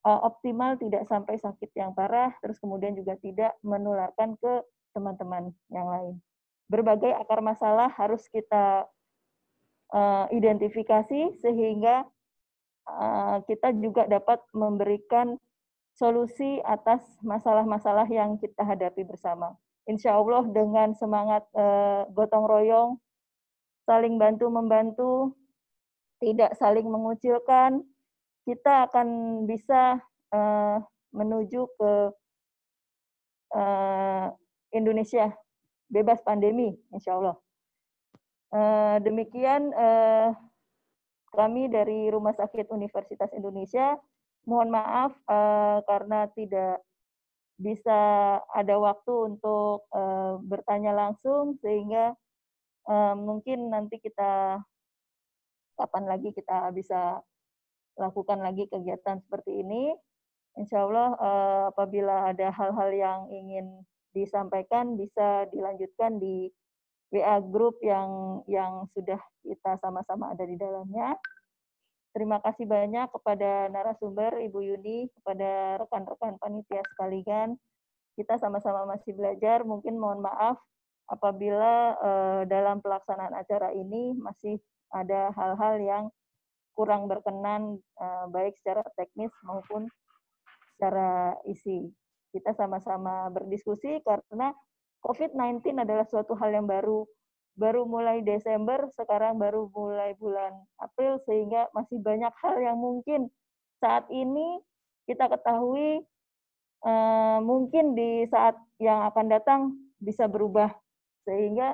optimal, tidak sampai sakit yang parah, terus kemudian juga tidak menularkan ke teman-teman yang lain. Berbagai akar masalah harus kita identifikasi sehingga kita juga dapat memberikan solusi atas masalah-masalah yang kita hadapi bersama. Insya Allah dengan semangat gotong royong, saling bantu-membantu, tidak saling mengucilkan, kita akan bisa menuju ke Indonesia bebas pandemi, insya Allah. Demikian kami dari Rumah Sakit Universitas Indonesia, mohon maaf karena tidak bisa ada waktu untuk bertanya langsung, sehingga mungkin nanti kapan lagi kita bisa lakukan lagi kegiatan seperti ini. Insya Allah apabila ada hal-hal yang ingin disampaikan bisa dilanjutkan di WA group yang sudah kita sama-sama ada di dalamnya. Terima kasih banyak kepada narasumber Ibu Yuni, kepada rekan-rekan panitia sekalian. Kita sama-sama masih belajar, mungkin mohon maaf apabila dalam pelaksanaan acara ini masih ada hal-hal yang kurang berkenan, baik secara teknis maupun secara isi. Kita sama-sama berdiskusi karena COVID-19 adalah suatu hal yang baru mulai Desember, sekarang baru mulai bulan April, sehingga masih banyak hal yang mungkin saat ini kita ketahui mungkin di saat yang akan datang bisa berubah, sehingga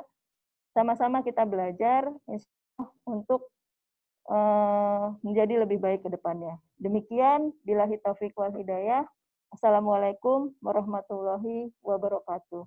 sama-sama kita belajar untuk menjadi lebih baik ke depannya. Demikian, billahi taufiq wal hidayah. Assalamualaikum warahmatullahi wabarakatuh.